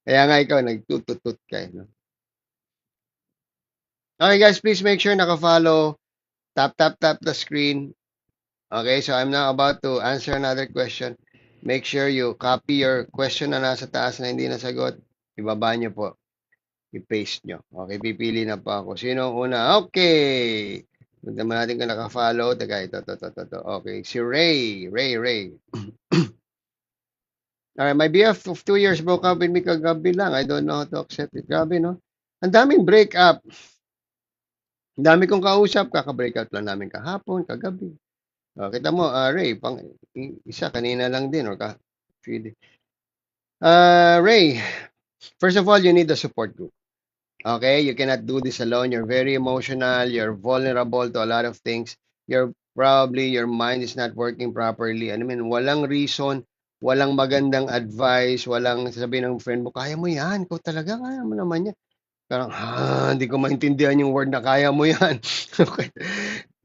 Kaya nga ikaw, nagtututut ka, eh, no? Okay, guys, please make sure naka-follow. Tap, tap, tap the screen. Okay, so I'm now about to answer another question. Make sure you copy your question na nasa taas na hindi nasagot. Ibaba nyo po. I-paste nyo. Okay, pipili na po ako. Sino ang una? Okay. Punta natin kung naka-follow. Teka, ito. Okay, si Ray. Alright, my BF of 2 years broke up with me kagabi lang. I don't know how to accept it. Grabe, no? Ang daming breakup. Ang dami kong kausap. Kaka-breakup lang namin kahapon, kagabi. Kita mo, Ray, isa kanina lang din. Or Ray, first of all, you need a support group. Okay, you cannot do this alone. You're very emotional. You're vulnerable to a lot of things. Your mind is not working properly. I mean, walang reason, walang magandang advice, walang sasabihin ng friend mo, kaya mo yan. Ikaw talaga, kaya mo naman yan. Parang, hindi ko maintindihan yung word na kaya mo yan. Okay.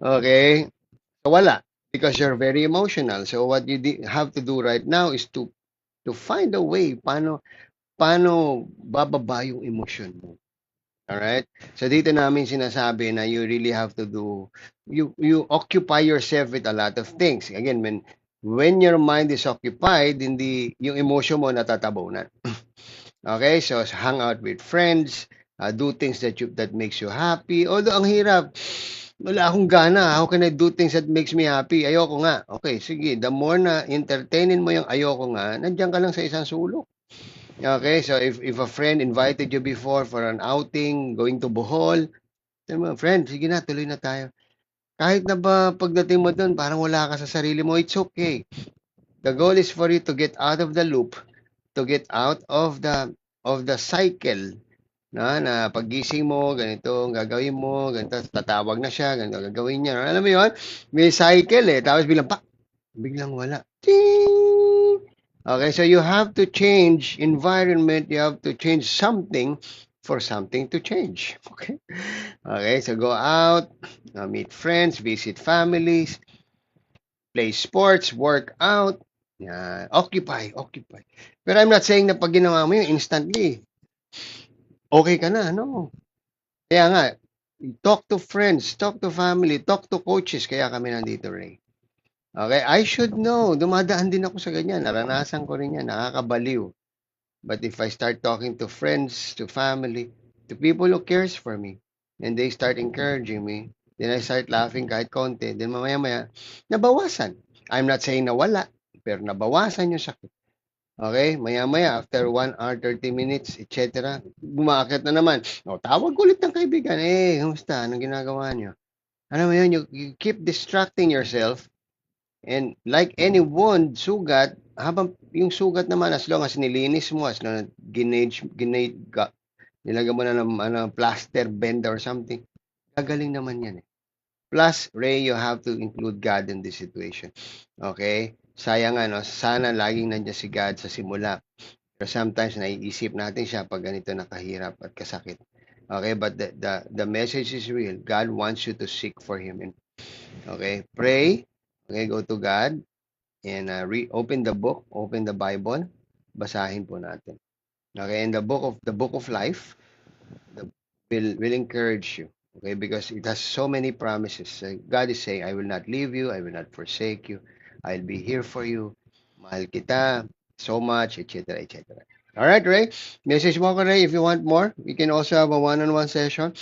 Okay. So, wala. Because you're very emotional. So, what you have to do right now is to find a way paano bababa yung emotion mo. Alright? So dito namin sinasabi na you really have to you occupy yourself with a lot of things. Again, when your mind is occupied, hindi yung emotion mo natatabunan. Okay? So hang out with friends, do things that makes you happy. Although ang hirap, wala akong gana. How can I do things that makes me happy? Ayoko nga. Okay, sige. The more na entertainin mo yung ayoko nga, nandiyan ka lang sa isang sulok. Okay, so if a friend invited you before for an outing, going to Bohol, sabi mo, friend, sige na, tuloy na tayo. Kahit na ba pagdating mo doon, parang wala ka sa sarili mo, it's okay. The goal is for you to get out of the loop, to get out of the cycle na pagising mo, ganito ang gagawin mo, ganito, tatawag na siya, ganito ang gagawin niya. Alam mo yun? May cycle eh. Tapos biglang wala. Ting! Okay, so you have to change environment, you have to change something for something to change. Okay? Okay, so go out, meet friends, visit families, play sports, work out, occupy. Pero I'm not saying na pag ginawa mo yun instantly, okay ka na, no? Kaya nga, talk to friends, talk to family, talk to coaches, kaya kami nandito, Ray. Okay, I should know. Dumadaan din ako sa ganyan. Naranasan ko rin yan. Nakakabaliw. But if I start talking to friends, to family, to people who cares for me, and they start encouraging me, then I start laughing kahit konti, then mamaya-maya, nabawasan. I'm not saying na wala, pero nabawasan yung sakit. Okay? Maya-maya, after 1 hour, 30 minutes, etc., bumakit na naman. O, tawag ulit ng kaibigan. Kumusta? Anong ginagawa niyo? Alam mo yun, you keep distracting yourself. And like any wound, sugat, habang yung sugat naman, as long as nilinis mo, as long as nilagyan mo na ng plaster, bend or something, gagaling naman yan eh. Plus, Ray, you have to include God in this situation. Okay? Sayang ano, sana laging nandiyan si God sa simula. Pero sometimes naiisip natin siya pag ganito nakahirap at kasakit. Okay, but the message is real. God wants you to seek for Him. Okay, pray. Okay, go to God and open the book, open the Bible. Basahin po natin. Okay, and the book of life will encourage you. Okay, because it has so many promises. God is saying, I will not leave you, I will not forsake you, I'll be here for you. Mahal kita so much, etc. etc. All right, Ray. Message mo ko, Ray, if you want more. We can also have a one-on-one session.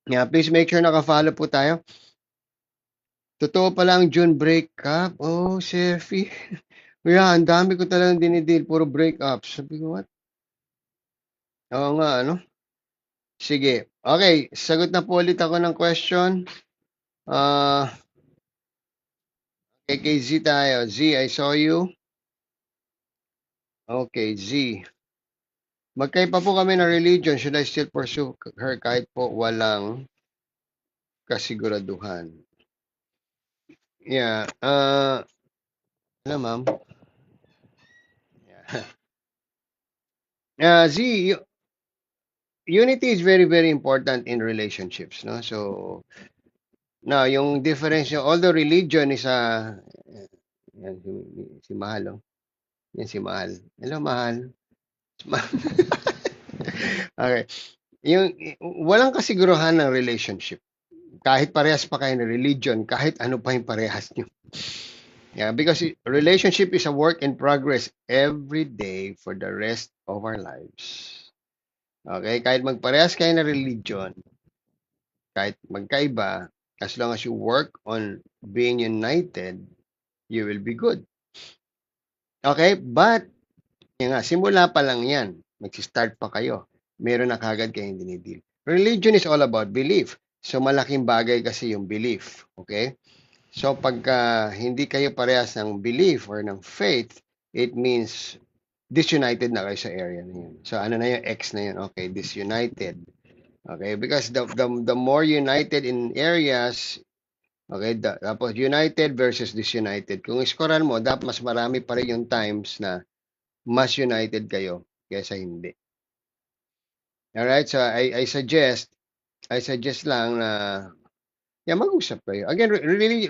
Yeah, please make sure naka-follow po tayo. Totoo pala ang June breakup. Oh, Sefi. Kaya ang dami ko talagang dinidil, puro breakups. Sabi ko, what? Oo nga, ano? Sige. Okay, sagot na po ulit ako ng question. Ah, kay Z tayo. Z, I saw you. Okay, Z. Magkaiba po kami ng religion. Should I still pursue her kahit po walang kasiguraduhan? Yeah. Ano, ma'am? Yeah. Z, unity is very, very important in relationships, no? So, now, yung difference, although religion is yan, si Mahal, oh. Yan si Mahal. Hello, Mahal. Okay. Yung walang kasiguruhan ng relationship. Kahit parehas pa kayo ng religion, kahit ano pa yung parehas nyo. Yeah, because relationship is a work in progress every day for the rest of our lives. Okay, kahit magparehas kayo ng religion, kahit magkaiba, as long as you work on being united, you will be good. Okay, but yan nga, simula pa lang yan. Mag-start pa kayo. Meron na kagad kayong dinidil. Religion is all about belief. So, malaking bagay kasi yung belief. Okay? So, pagka hindi kayo parehas ng belief or ng faith, it means disunited na kayo sa area na yun. So, ano na yung X na yun? Okay, disunited. Okay, because the more united in areas, okay, tapos united versus disunited. Kung iskoran mo, dapat mas marami pa rin yung times na mas united kayo kaysa hindi. Alright, so I suggest lang na mag-usap kayo. Again,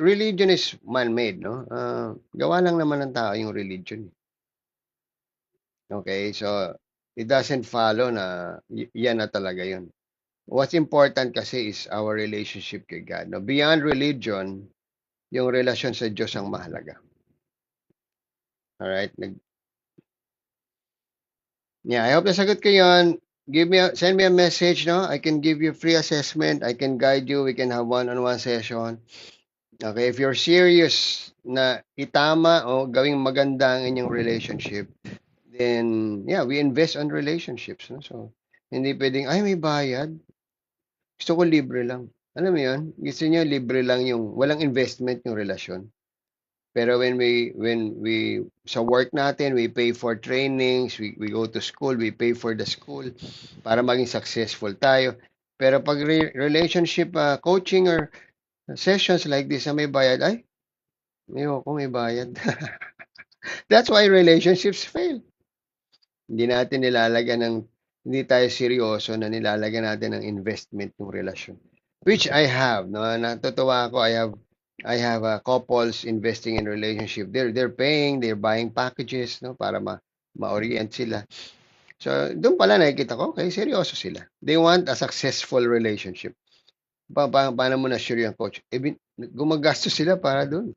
religion is man-made, no? Gawa lang naman ng tao yung religion. Okay, so it doesn't follow na yan na talaga yun. What's important kasi is our relationship kay God. No? Beyond religion, yung relasyon sa Diyos ang mahalaga. Alright? Yeah, I hope nasagot ko yun. Send me a message, no? I can give you free assessment. I can guide you. We can have one-on-one session. Okay, if you're serious na itama o gawing maganda ang inyong relationship, then yeah, we invest on relationships. No? So, hindi pwedeng, ay, may bayad. Gusto ko libre lang. Alam mo yun? Gusto niyo libre lang yung, walang investment yung relasyon. Pero when we sa work natin, we pay for trainings, we go to school, we pay for the school para maging successful tayo. Pero pag relationship coaching or sessions like this na may bayad, ay, ayoko may bayad. That's why relationships fail. Hindi natin nilalagyan ng, hindi tayo seryoso na nilalagyan natin ng investment ng relasyon. Which I have, no? Natutuwa ako, I have couples investing in relationship. They're paying, they're buying packages, no, para ma-orient sila. So, doon pala nakikita ko, okay, seryoso sila. They want a successful relationship. Paano mo na sure yung coach? Gumagastos sila para doon.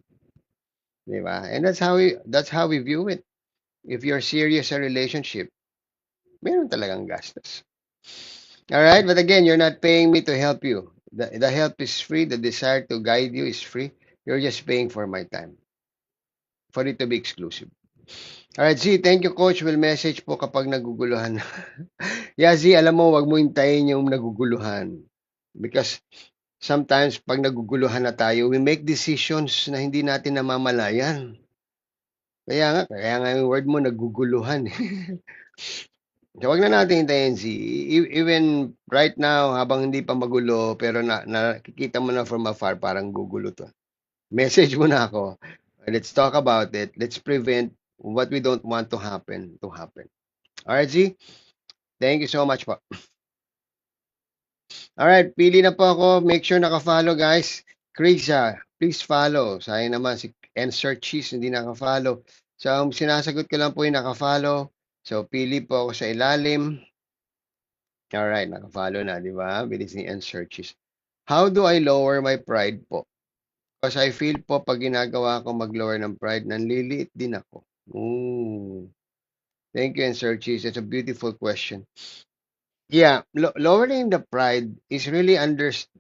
Di ba? And that's how we view it. If you're serious sa relationship, meron talagang gastos. All right, but again, you're not paying me to help you. The help is free. The desire to guide you is free. You're just paying for my time. For it to be exclusive. All right, Z, thank you, Coach. Will message po kapag naguguluhan. Yeah, Z, alam mo, wag mo hintayin yung naguguluhan. Because sometimes, pag naguguluhan na tayo, we make decisions na hindi natin namamalayan. Kaya nga yung word mo, naguguluhan. So, wag na natin hintayin, Z. Even right now, habang hindi pa magulo, pero nakikita mo na from afar, parang gugulo to. Message mo na ako. Let's talk about it. Let's prevent what we don't want to happen. Alright, Z? Thank you so much po. Alright, pili na po ako. Make sure naka-follow, guys. Krisa, please follow. Sayang naman si Answer Cheese hindi naka-follow. So, sinasagot ko lang po yung naka-follow. So, pili po ako sa ilalim. Alright, naka-follow na, di ba? Bilis ni Answer Cheese. How do I lower my pride po? Because I feel po pag ginagawa ko mag-lower ng pride, nanliliit din ako. Ooh. Thank you, Answer Cheese. It's a beautiful question. Yeah, lowering the pride is really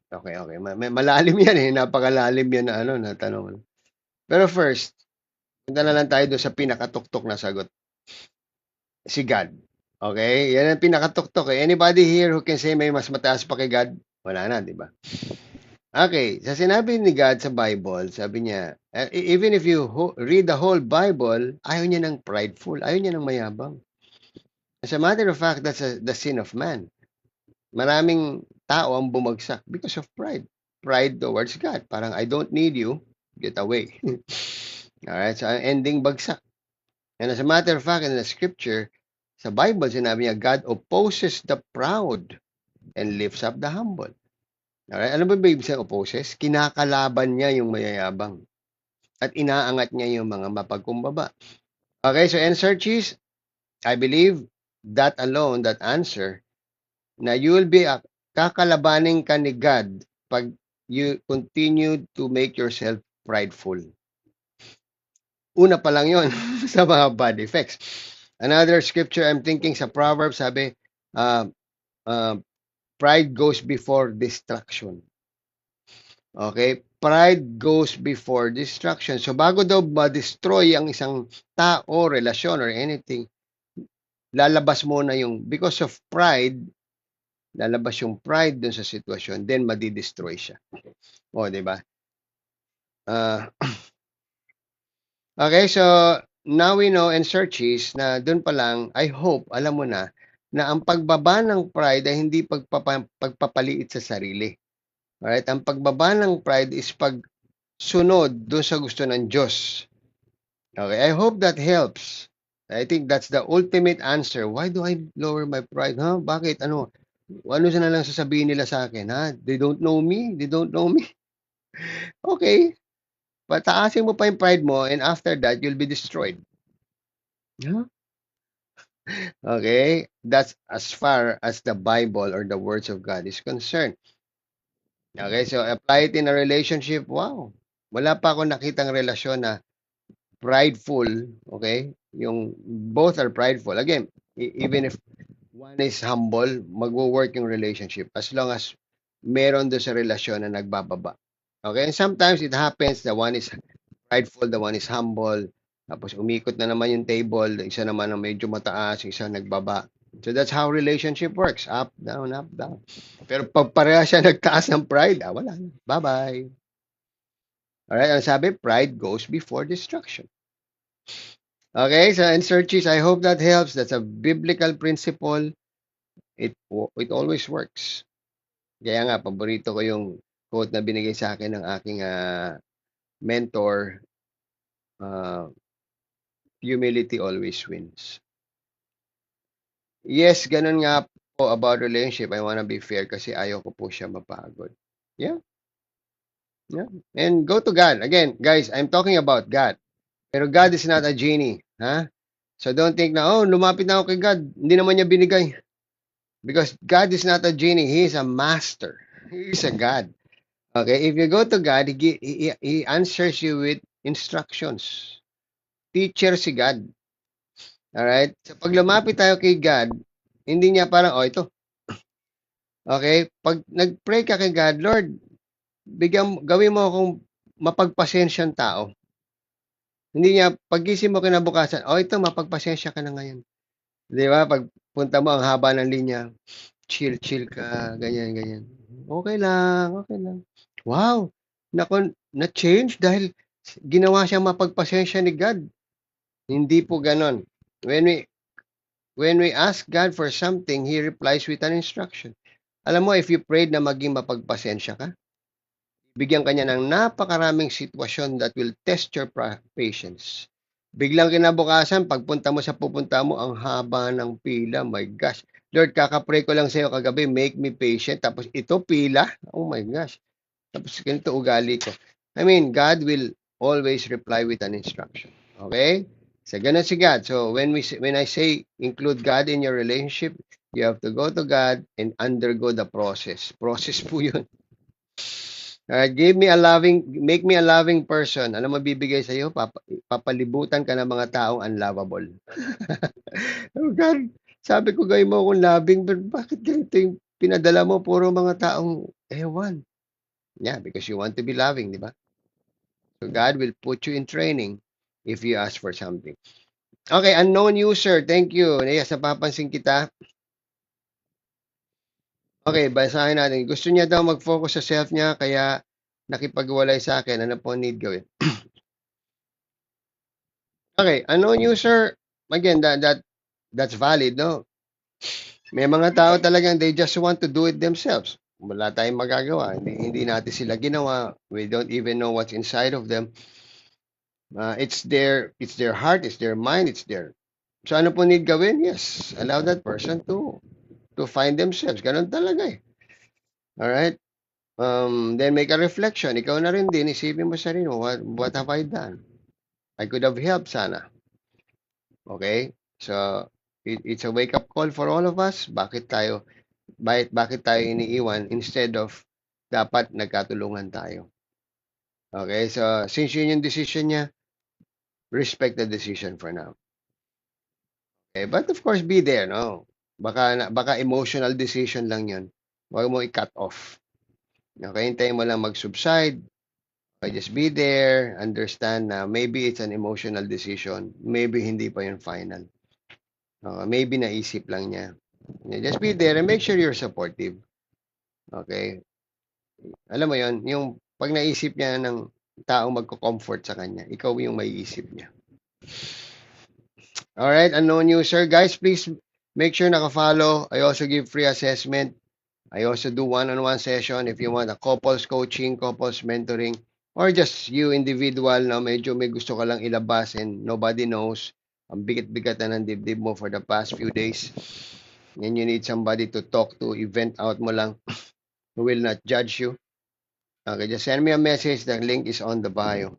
Okay, okay. Malalim yan eh. Napakalalim yan na ano, na tanong. Pero first, punta na lang tayo doon sa pinakatuktok na sagot. Si God. Okay? Yan ang pinakatuktok eh. Anybody here who can say may mas mataas pa kay God? Wala na, di ba? Okay, sa sinabi ni God sa Bible, sabi niya, even if you read the whole Bible, ayaw niya ng prideful, ayaw niya ng mayabang. As a matter of fact, that's the sin of man. Maraming tao ang bumagsak because of pride. Pride towards God. Parang, I don't need you, get away. Alright, so ending bagsak. And as a matter of fact, in the scripture, sa Bible, sinabi niya, God opposes the proud and lifts up the humble. Alright, ano ba ibig sabihin opposes? Kinakalaban niya yung mayayabang at inaangat niya yung mga mapagkumbaba. Okay, so answer cheese, I believe that alone, that answer, na you will be kakalabanin ka ni God pag you continue to make yourself prideful. Una pa lang yon sa mga bad effects. Another scripture I'm thinking sa Proverbs, sabi, pride goes before destruction. Okay? Pride goes before destruction. So bago daw ma-destroy ang isang tao, relasyon, or anything, lalabas muna yung, because of pride, lalabas yung pride dun sa sitwasyon, then madi-destroy siya. O, di ba? Okay, so now we know and searches na dun pa lang, I hope, alam mo na ang pagbaba ng pride ay hindi pagpapaliit sa sarili. Alright? Ang pagbaba ng pride is pagsunod dun sa gusto ng Diyos. Okay, I hope that helps. I think that's the ultimate answer. Why do I lower my pride? Huh? Bakit? Ano na lang sasabihin nila sa akin? Ha? They don't know me? They don't know me? Okay. Pataasin mo pa yung pride mo and after that, you'll be destroyed. Huh? Okay? That's as far as the Bible or the words of God is concerned. Okay? So, apply it in a relationship. Wow. Wala pa ako nakitang relasyon na prideful. Okay? Yung both are prideful. Again, even if one is humble, magwo-work yung relationship as long as meron doon sa relasyon na nagbababa. Okay? And sometimes it happens that one is prideful, the one is humble. Tapos umikot na naman yung table, isa naman ang medyo mataas, isa nagbaba. So that's how relationship works. Up, down, up, down. Pero pag pareha siya nagtaas ng pride, wala na. Bye-bye. Alright, ang sabi, pride goes before destruction. Okay, so in searches, I hope that helps. That's a biblical principle. It always works. Kaya nga, paborito ko yung quote na binigay sa akin ng aking mentor, humility always wins. Yes, ganun nga po about relationship. I wanna be fair kasi ayaw ko po siya mapagod. Yeah. Yeah. And go to God. Again, guys, I'm talking about God. Pero God is not a genie. Ha? So don't think na, oh, lumapit na ako kay God. Hindi naman niya binigay. Because God is not a genie. He is a master. He is a God. Okay? If you go to God, He answers you with instructions. Teacher si God. Alright? So pag lumapit tayo kay God, hindi niya parang, oh, ito. Okay? Pag nag-pray ka kay God, Lord, gawin mo akong mapagpasensyang tao. Hindi niya, pagising mo kinabukasan, oh, ito, mapagpasensya ka na ngayon. Di ba? Pag punta mo, ang haba ng linya, chill ka, ganyan, ganyan. Okay lang, okay lang. Wow! Na-change dahil ginawa siyang mapagpasensya ni God. Hindi po ganon. When we ask God for something, He replies with an instruction. Alam mo, if you prayed na maging mapagpasensya ka, bigyan ka niya ng napakaraming sitwasyon that will test your patience. Biglang kinabukasan, pagpunta mo sa pupunta mo, ang haba ng pila. My gosh. Lord, kakapray ko lang sa'yo kagabi, make me patient. Tapos ito, pila. Oh my gosh. Tapos ganito ugali ko. I mean, God will always reply with an instruction. Okay? So, ganun si God. So, when I say include God in your relationship, you have to go to God and undergo the process. Process po yun. Make me a loving person. Alam mo, bibigay sa iyo, papalibutan ka ng mga taong unlovable. Oh God, sabi ko, gawin mo akong loving, but bakit ganito yung pinadala mo? Puro mga taong, ewan. Yeah, because you want to be loving, di ba? So God will put you in training if you ask for something. Okay, unknown user. Thank you. Yes, napapansin kita. Okay, basahin natin. Gusto niya daw mag-focus sa self niya, kaya nakipagwalay sa akin. Ano po need gawin? Okay, unknown user. Again, that's valid, no? May mga tao talagang they just want to do it themselves. Wala tayong magagawa. Hindi natin sila ginawa. We don't even know what's inside of them. It's their heart, it's their mind, it's their. So ano po need gawin? Yes, allow that person to find themselves. Ganun talaga eh. All right? Then make a reflection. Ikaw na rin din, isipin mo sarili mo, what have I done? I could have helped sana. Okay? So, it's a wake-up call for all of us. Bakit tayo iniiwan instead of dapat nagkatulungan tayo. Okay? So, since yun yung decision niya, respect the decision for now. Okay? But of course, be there, no? Baka emotional decision lang yun. Huwag mo i-cut off. Okay? Hintayin mo lang mag-subside. Okay, just be there, understand na maybe it's an emotional decision, maybe hindi pa yung final. Maybe naisip lang niya. Just be there and make sure you're supportive. Okay? Alam mo yon, yung pag naisip niya ng taong magko-comfort sa kanya, ikaw yung maiisip niya. Alright, unknown user. Guys, please make sure naka-follow. I also give free assessment. I also do one-on-one session if you want a couples coaching, couples mentoring, or just you individual na medyo may gusto ka lang ilabas and nobody knows. Ang bigat-bigat na ng dibdib mo for the past few days. And you need somebody to talk to, event out mo lang who will not judge you. Okay, just send me a message. The link is on the bio.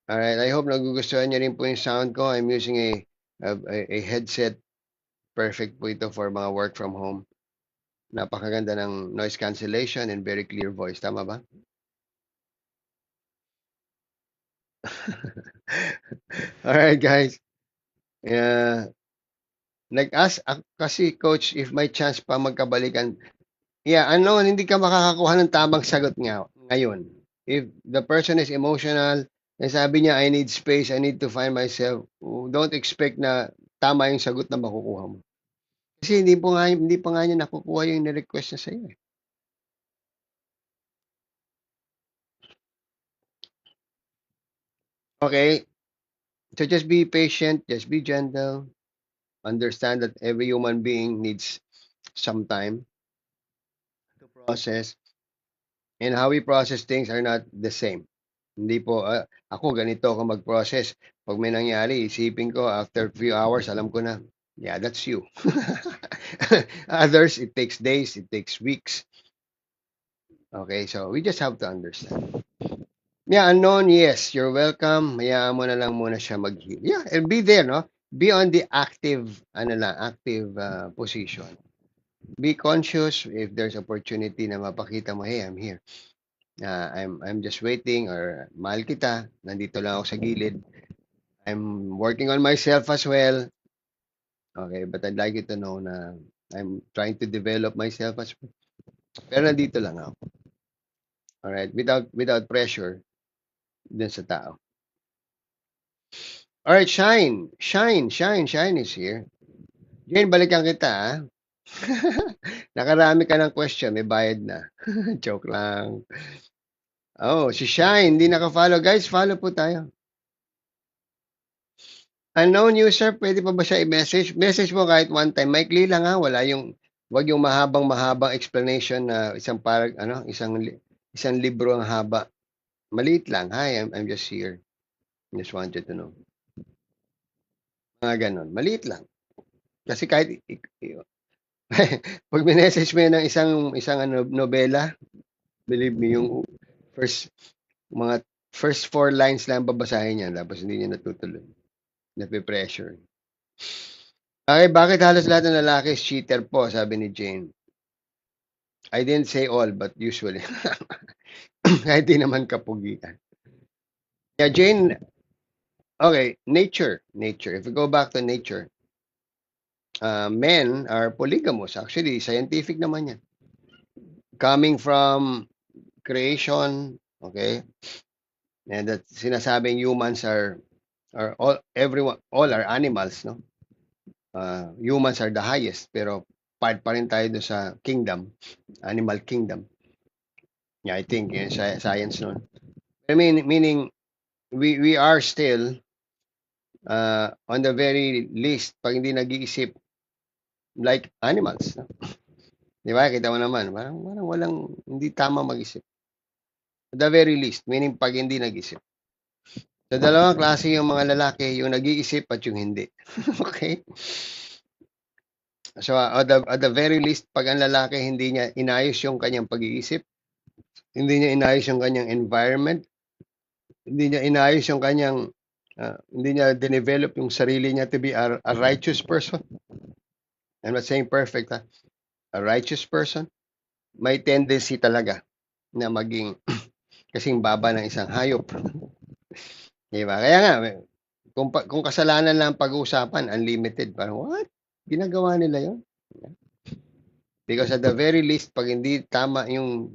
Alright, I hope nagugustuhan niyo rin po yung sound ko. I'm using a headset. Perfect po ito for mga work from home. Napakaganda ng noise cancellation and very clear voice. Tama ba? Alright, guys. Nag-ask kasi coach if may chance pa magkabalikan. Yeah, hindi ka makakakuha ng tamang sagot ngayon. If the person is emotional, and sabi niya, I need space, I need to find myself, don't expect na tama yung sagot na makukuha mo. Kasi hindi pa nga niya nakukuha yung ni-request niya sa'yo eh. Okay, so just be patient, just be gentle, understand that every human being needs some time to process, and how we process things are not the same. Hindi po, ako ganito ako mag-process. Pag may nangyari, isipin ko after few hours, alam ko na, yeah, that's you. Others, it takes days, it takes weeks. Okay, so we just have to understand. Yeah, unknown, yes, you're welcome. Hayaan mo na lang muna siya mag-heal. Yeah, and be there, no? Be on the active, active position. Be conscious if there's opportunity na mapakita mo, hey, I'm here. I'm just waiting, or mahal kita, nandito lang ako sa gilid. I'm working on myself as well. Okay, but I'd like you to know na I'm trying to develop myself as well. Pero nandito lang ako. Alright, without pressure dun sa tao. Alright, Shine. Shine is here. Jane, balikan kita, ha? Nakarami ka ng question, may bayad na. Joke lang. Oh, si Shine, hindi naka-follow. Guys, follow po tayo. Unknown user, pwede pa ba siya i-message? Message mo kahit one time. Maikli lang ha, wag yung mahabang explanation na isang libro ang haba. Maliit lang. Hi, I'm just here. Just wanted to know. Mga ganon. Maliit lang. Kasi kahit pag message mo yan ng isang nobela, believe me, yung mga first 4 lines lang babasahin niya, tapos hindi niya natutuloy. Nape-pressure. Okay, bakit halos lahat ng lalaki is cheater po, sabi ni Jane. I didn't say all, but usually. Kahit di naman kapugian. Yeah, Jane, okay, nature. If we go back to nature, men are polygamous. Actually, scientific naman yan. coming from creation, okay? And that sinasabing humans are all are animals, no? Humans are the highest, pero part pa rin tayo doon sa kingdom, animal kingdom. Yeah, I think yun, science nun. I mean, meaning we are still on the very least, pag hindi nag-iisip like animals. No? Di ba? Kita mo naman, parang walang, hindi tama mag-isip. At the very least, meaning pag hindi nag-isip. Sa dalawang klase yung mga lalaki, yung nag-iisip at yung hindi. Okay? So, at the very least, pag ang lalaki hindi niya inayos yung kanyang pag-iisip, hindi niya inayos yung kanyang environment, hindi niya inayos yung kanyang, hindi niya develop yung sarili niya to be a righteous person. I'm not saying perfect, ha? A righteous person, may tendency talaga na maging kasing baba ng isang hayop. Diba? Kaya nga, kung kasalanan lang pag-uusapan, unlimited. Parang, what? Ginagawa nila yon. Because at the very least, pag hindi tama yung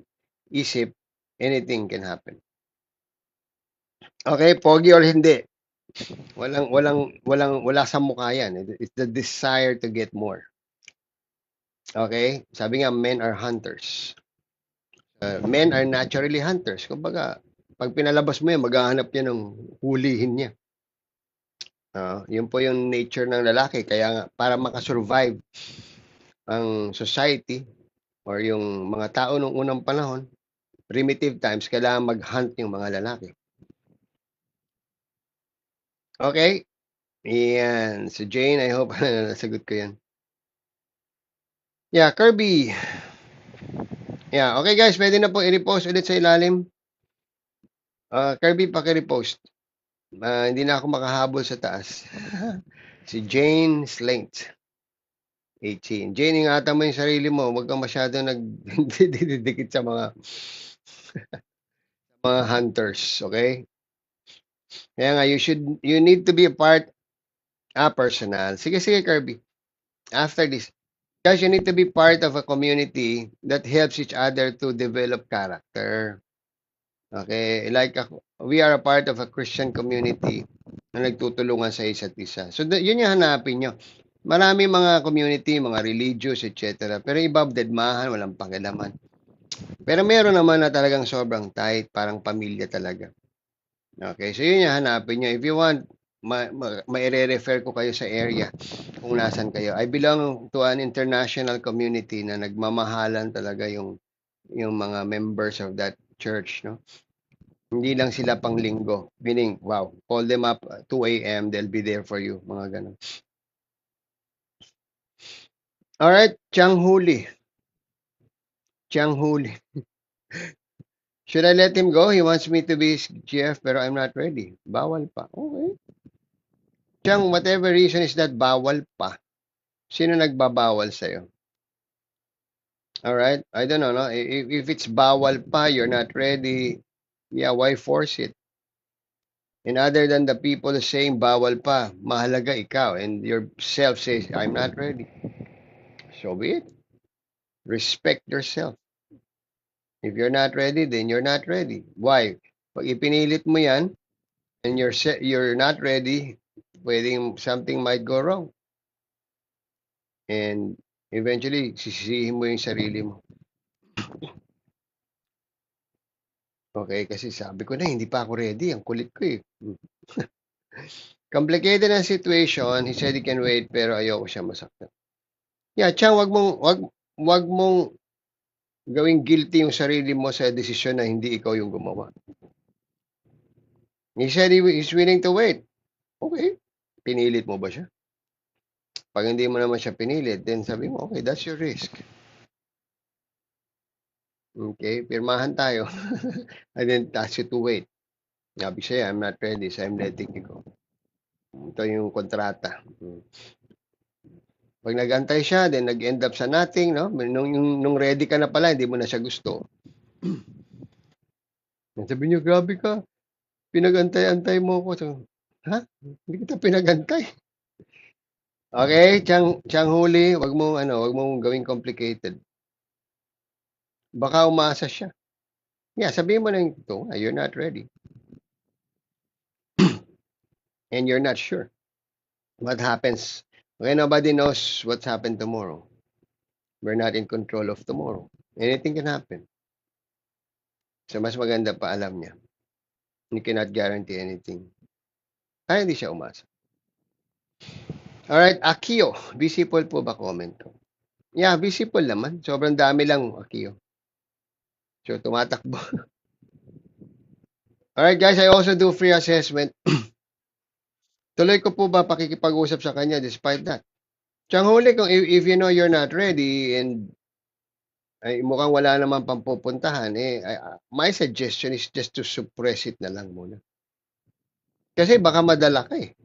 isip, anything can happen. Okay, pogi or hindi. Wala sa mukha yan. It's the desire to get more. Okay? Sabi nga, men are hunters. Men are naturally hunters. Kumbaga, pag pinalabas mo yan, maghahanap yan ng hulihin niya. Yun po yung nature ng lalaki. Kaya nga, para makasurvive ang society or yung mga tao nung unang panahon, primitive times, kailangan mag-hunt yung mga lalaki. Okay? Yan. So, Jane, I hope nasagot ko yan. Yeah, Kirby. Yeah, okay guys, pwede na po i-repost ulit sa ilalim. Kirby, paki-repost. Hindi na ako makahabol sa taas. Si Jane Slaint. 18. Jane, ingatan mo yung sarili mo. Huwag kang masyado nagdidikit sa mga hunters, okay? Kaya nga, you need to be a part, personal. Sige, Kirby. After this, guys, you need to be part of a community that helps each other to develop character. Okay? Like, we are a part of a Christian community na nagtutulungan sa isa't isa. So, yun yung hanapin nyo. Marami mga community, mga religious, etc. Pero iba, deadmahan, walang pakialaman. Pero meron naman na talagang sobrang tight, parang pamilya talaga. Okay, so yun yung hanapin nyo. If you want, maire-refer ko kayo sa area kung nasan kayo. I belong to an international community na nagmamahalan talaga yung mga members of that church, no? Hindi lang sila pang linggo. Meaning, wow, call them up 2 a.m., they'll be there for you, mga ganun. Alright, Chang Huli. Should I let him go? He wants me to be his GF, pero I'm not ready. Bawal pa. Okay. Chang, whatever reason is that, bawal pa. Sino nagbabawal sa'yo? Alright? I don't know, no? If it's bawal pa, you're not ready, yeah, why force it? And other than the people saying bawal pa, mahalaga ikaw, and yourself says, I'm not ready. So be it. Respect yourself. If you're not ready, then you're not ready. Why? Pag ipinilit mo yan, and you're not ready, pwedeng something might go wrong. And eventually, sisihin mo yung sarili mo. Okay, kasi sabi ko na, hindi pa ako ready. Ang kulit ko eh. Complicated ang situation. He said he can wait, pero ayoko siya masaktan. Yeah, Chang, wag mong gawing guilty yung sarili mo sa desisyon na hindi ikaw yung gumawa. He said he's willing to wait. Okay. Pinilit mo ba siya? Pag hindi mo naman siya pinilit, then sabi mo, okay, that's your risk. Okay, pirmahan tayo. I didn't ask you to wait. Sabi siya, I'm not ready, so I'm letting you go. Ito yung kontrata. Pag nag-antay siya, then nag-end up sa nothing, no? Nung ready ka na pala, hindi mo na siya gusto. Sabi niyo, grabe ka. Pinag-antay-antay mo ako. So, ha? Hindi kita pinag-antay. Okay, Chang Huli, wag mong gawing complicated. Baka umasa siya. Yeah, sabihin mo na yung totoo, you're not ready. And you're not sure what happens. Okay, nobody knows what's happened tomorrow. We're not in control of tomorrow. Anything can happen. So, mas maganda pa alam niya. You cannot guarantee anything. Kaya hindi siya umasa. Alright, Akio. Visible po ba comment ko? Yeah, visible naman. Sobrang dami lang, Akio. So, tumatakbo. Alright, guys. I also do free assessment. Tuloy ko po ba pakikipag-usap sa kanya despite that? Tsang huli, kung if you know you're not ready and ay mukhang wala naman pang pupuntahan, my suggestion is just to suppress it na lang muna. Kasi baka madala ka eh.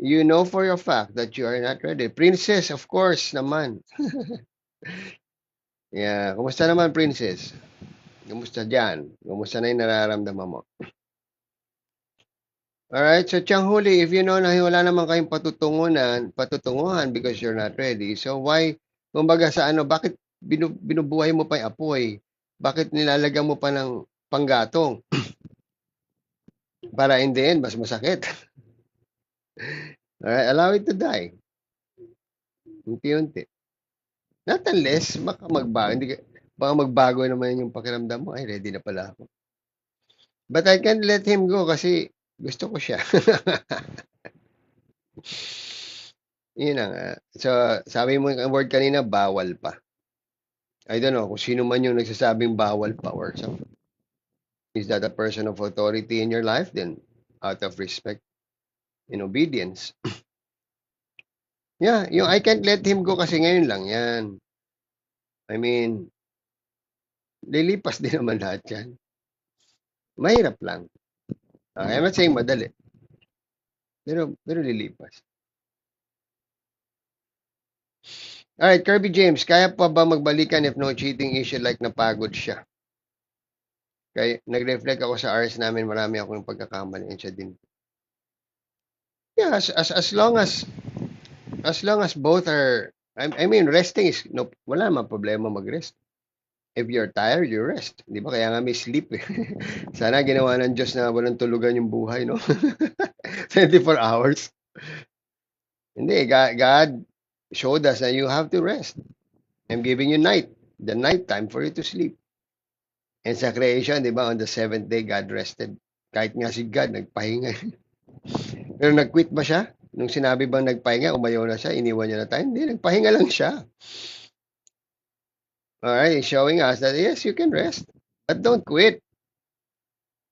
You know for your fact that you are not ready. Princess, of course naman. Yeah, kumusta naman, Princess? Kumusta dyan? Kumusta na yung nararamdaman mo? Alright, so tiyang huli, if you know na wala naman kayong patutunguhan because you're not ready, so why, kumbaga sa ano, bakit binubuhay mo pa yung apoy? Bakit nilalagyan mo pa ng panggatong? Para in the end, mas masakit. Alright, allow it to die. Unti-unti. Not unless, baka magbago naman yung pakiramdam mo. Ay, ready na pala ako. But I can't let him go kasi gusto ko siya. Yun na nga. So, sabi mo yung word kanina, bawal pa. I don't know kung sino man yung nagsasabing bawal pa or something. Is that a person of authority in your life? Then, out of respect and obedience. Yeah, yung I can't let him go kasi ngayon lang yan. I mean, lilipas din naman lahat yan. Mahirap lang. I'm not saying madali. Pero lilipas. Alright, Kirby James, kaya pa ba magbalikan if no cheating issue like napagod siya? Kaya nag-reflect ako sa hours namin, marami akong pagkakamali and siya din. Yeah, as long as both are, I mean, resting is, no, wala naman problema mag-rest. If you're tired, you rest. Di ba? Kaya nga may sleep eh. Sana ginawa ng Diyos na walang tulugan yung buhay, no? 24 hours. Hindi, God showed us that you have to rest. I'm giving you the night time for you to sleep. And sa creation, di ba, on the seventh day, God rested. Kahit nga si God, nagpahinga. Pero nag-quit ba siya? Nung sinabi bang nagpahinga, umayaw na siya, iniwan niya na tayo? Hindi, nagpahinga lang siya. Alright, showing us that yes, you can rest. But don't quit.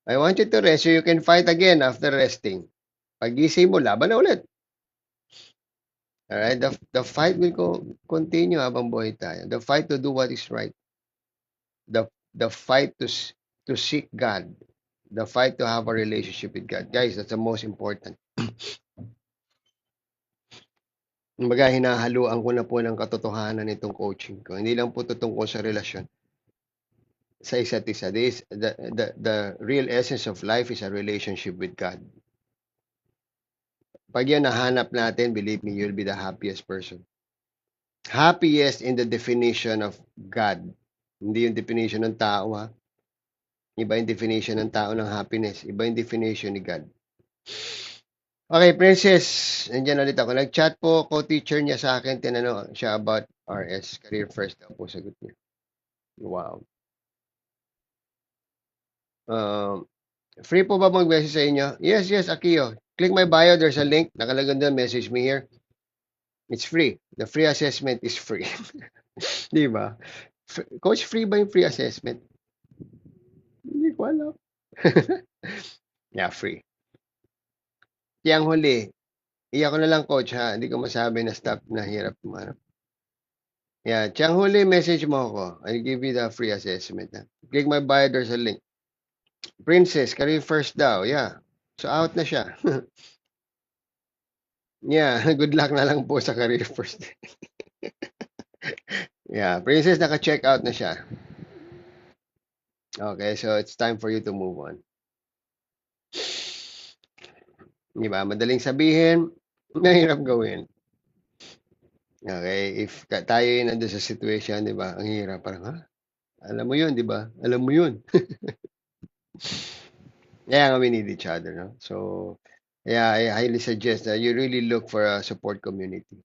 I want you to rest so you can fight again after resting. Pag-gising mo, laban na ulit. Alright, the fight will continue habang buhay tayo. The fight to do what is right. The fight to seek God. The fight to have a relationship with God. Guys, that's the most important. Kumbaga, hinahaluan ko na po ng katotohanan nitong coaching ko. Hindi lang po tutungkol sa relasyon sa isa't isa. The real essence of life is a relationship with God. Pag yan nahanap natin, believe me, you'll be the happiest person. Happiest in the definition of God. Hindi yung definition ng tao, ha? Iba yung definition ng tao ng happiness. Iba yung definition ni God. Okay, Princess. Nandiyan ulit ako. Nag-chat po co-teacher niya sa akin. Tinanong siya about RS. Career first daw po. Sagot niya. Wow. Free po ba mag-message sa inyo? Yes, Akio. Click my bio. There's a link. Nakalagay doon. Message me here. It's free. The free assessment is free. Di ba? Coach, free ba yung free assessment? Hindi ko alam. Yeah, free. Yang huli, iyak ko na lang, coach, ha? Hindi ko masabi na stop na hirap kumarap. Yeah, tiyang huli, message mo ako. I'll give you the free assessment. Ha? Click my bio, there's a link. Princess, career first daw. Yeah. So, out na siya. Yeah, good luck na lang po sa career first. Yeah, Princess, naka-check out na siya. Okay, so it's time for you to move on. Di ba? Madaling sabihin, mahirap gawin. Okay, if tayo yun nandun sa situation, di ba? Ang hirap, parang, ha? Alam mo yun, di ba? Alam mo yun. Kaya nga we need each other, no? So, yeah, I highly suggest that you really look for a support community.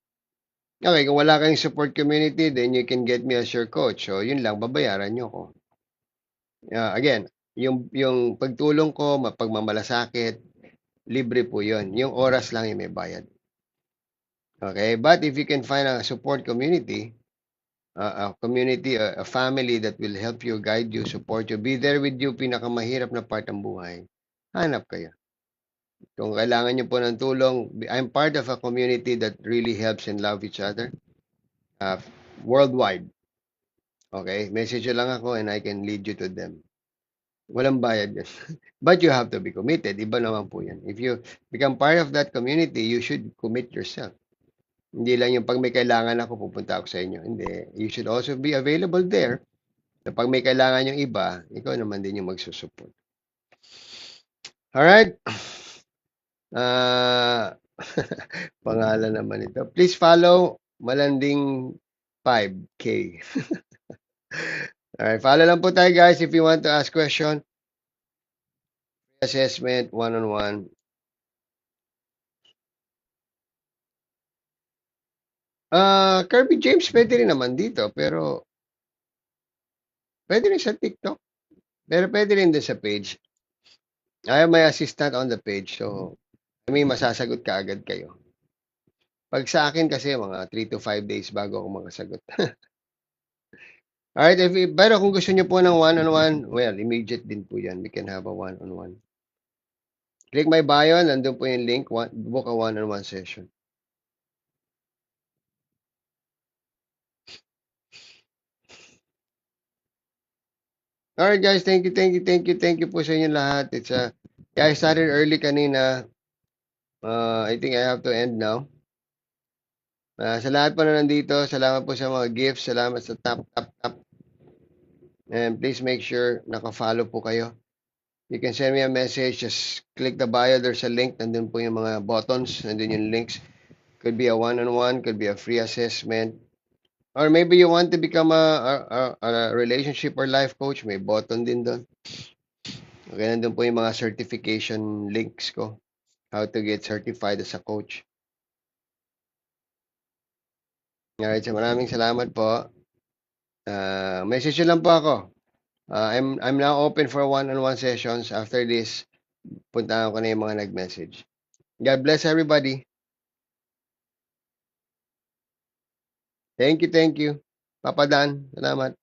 Okay, kung wala kayong support community, then you can get me as your coach. So, yun lang, babayaran nyo ko. Again, yung pagtulong ko, pagmamalasakit, libre po yun. Yung oras lang yung may bayad. Okay, but if you can find a support community, a family that will help you, guide you, support you, be there with you, pinakamahirap na part ng buhay, hanap kayo. Kung kailangan nyo po ng tulong, I'm part of a community that really helps and love each other uh, worldwide. Okay, message nyo lang ako and I can lead you to them. Walang bayad yan. But you have to be committed. Iba naman po yan. If you become part of that community, you should commit yourself. Hindi lang yung pag may kailangan ako, pupunta ako sa inyo. Hindi. You should also be available there. Na pag may kailangan yung iba, ikaw naman din yung magsusupport. Alright? Pangalan naman ito. Please follow Malanding 5K. Alright, follow lang po tayo guys if you want to ask question. Assessment, one-on-one. Kirby James pwede rin naman dito, pero pwede rin sa TikTok. Pero pwede rin din sa page. I have my assistant on the page, so may masasagot ka agad kayo. Pag sa akin kasi mga 3 to 5 days bago ako makasagot. Alright, pero kung gusto niyo po ng one-on-one, well, immediate din po yan. We can have a one-on-one. Click my bio, nandun po yung link, book a one-on-one session. Alright guys, thank you po sa inyo lahat. Yeah, I started early kanina. I think I have to end now. Sa lahat po na nandito, salamat po sa mga gifts, salamat sa tap. And please make sure naka-follow po kayo. You can send me a message, just click the bio, there's a link, nandun po yung mga buttons, nandun yung links. Could be a one-on-one, could be a free assessment. Or maybe you want to become a relationship or life coach, may button din doon. Okay, nandun po yung mga certification links ko. How to get certified as a coach. Alright, so maraming salamat po. Message lang po ako. I'm now open for one-on-one sessions. After this, puntahan ko na yung mga nag-message. God bless everybody. Thank you. Papa Dan, salamat.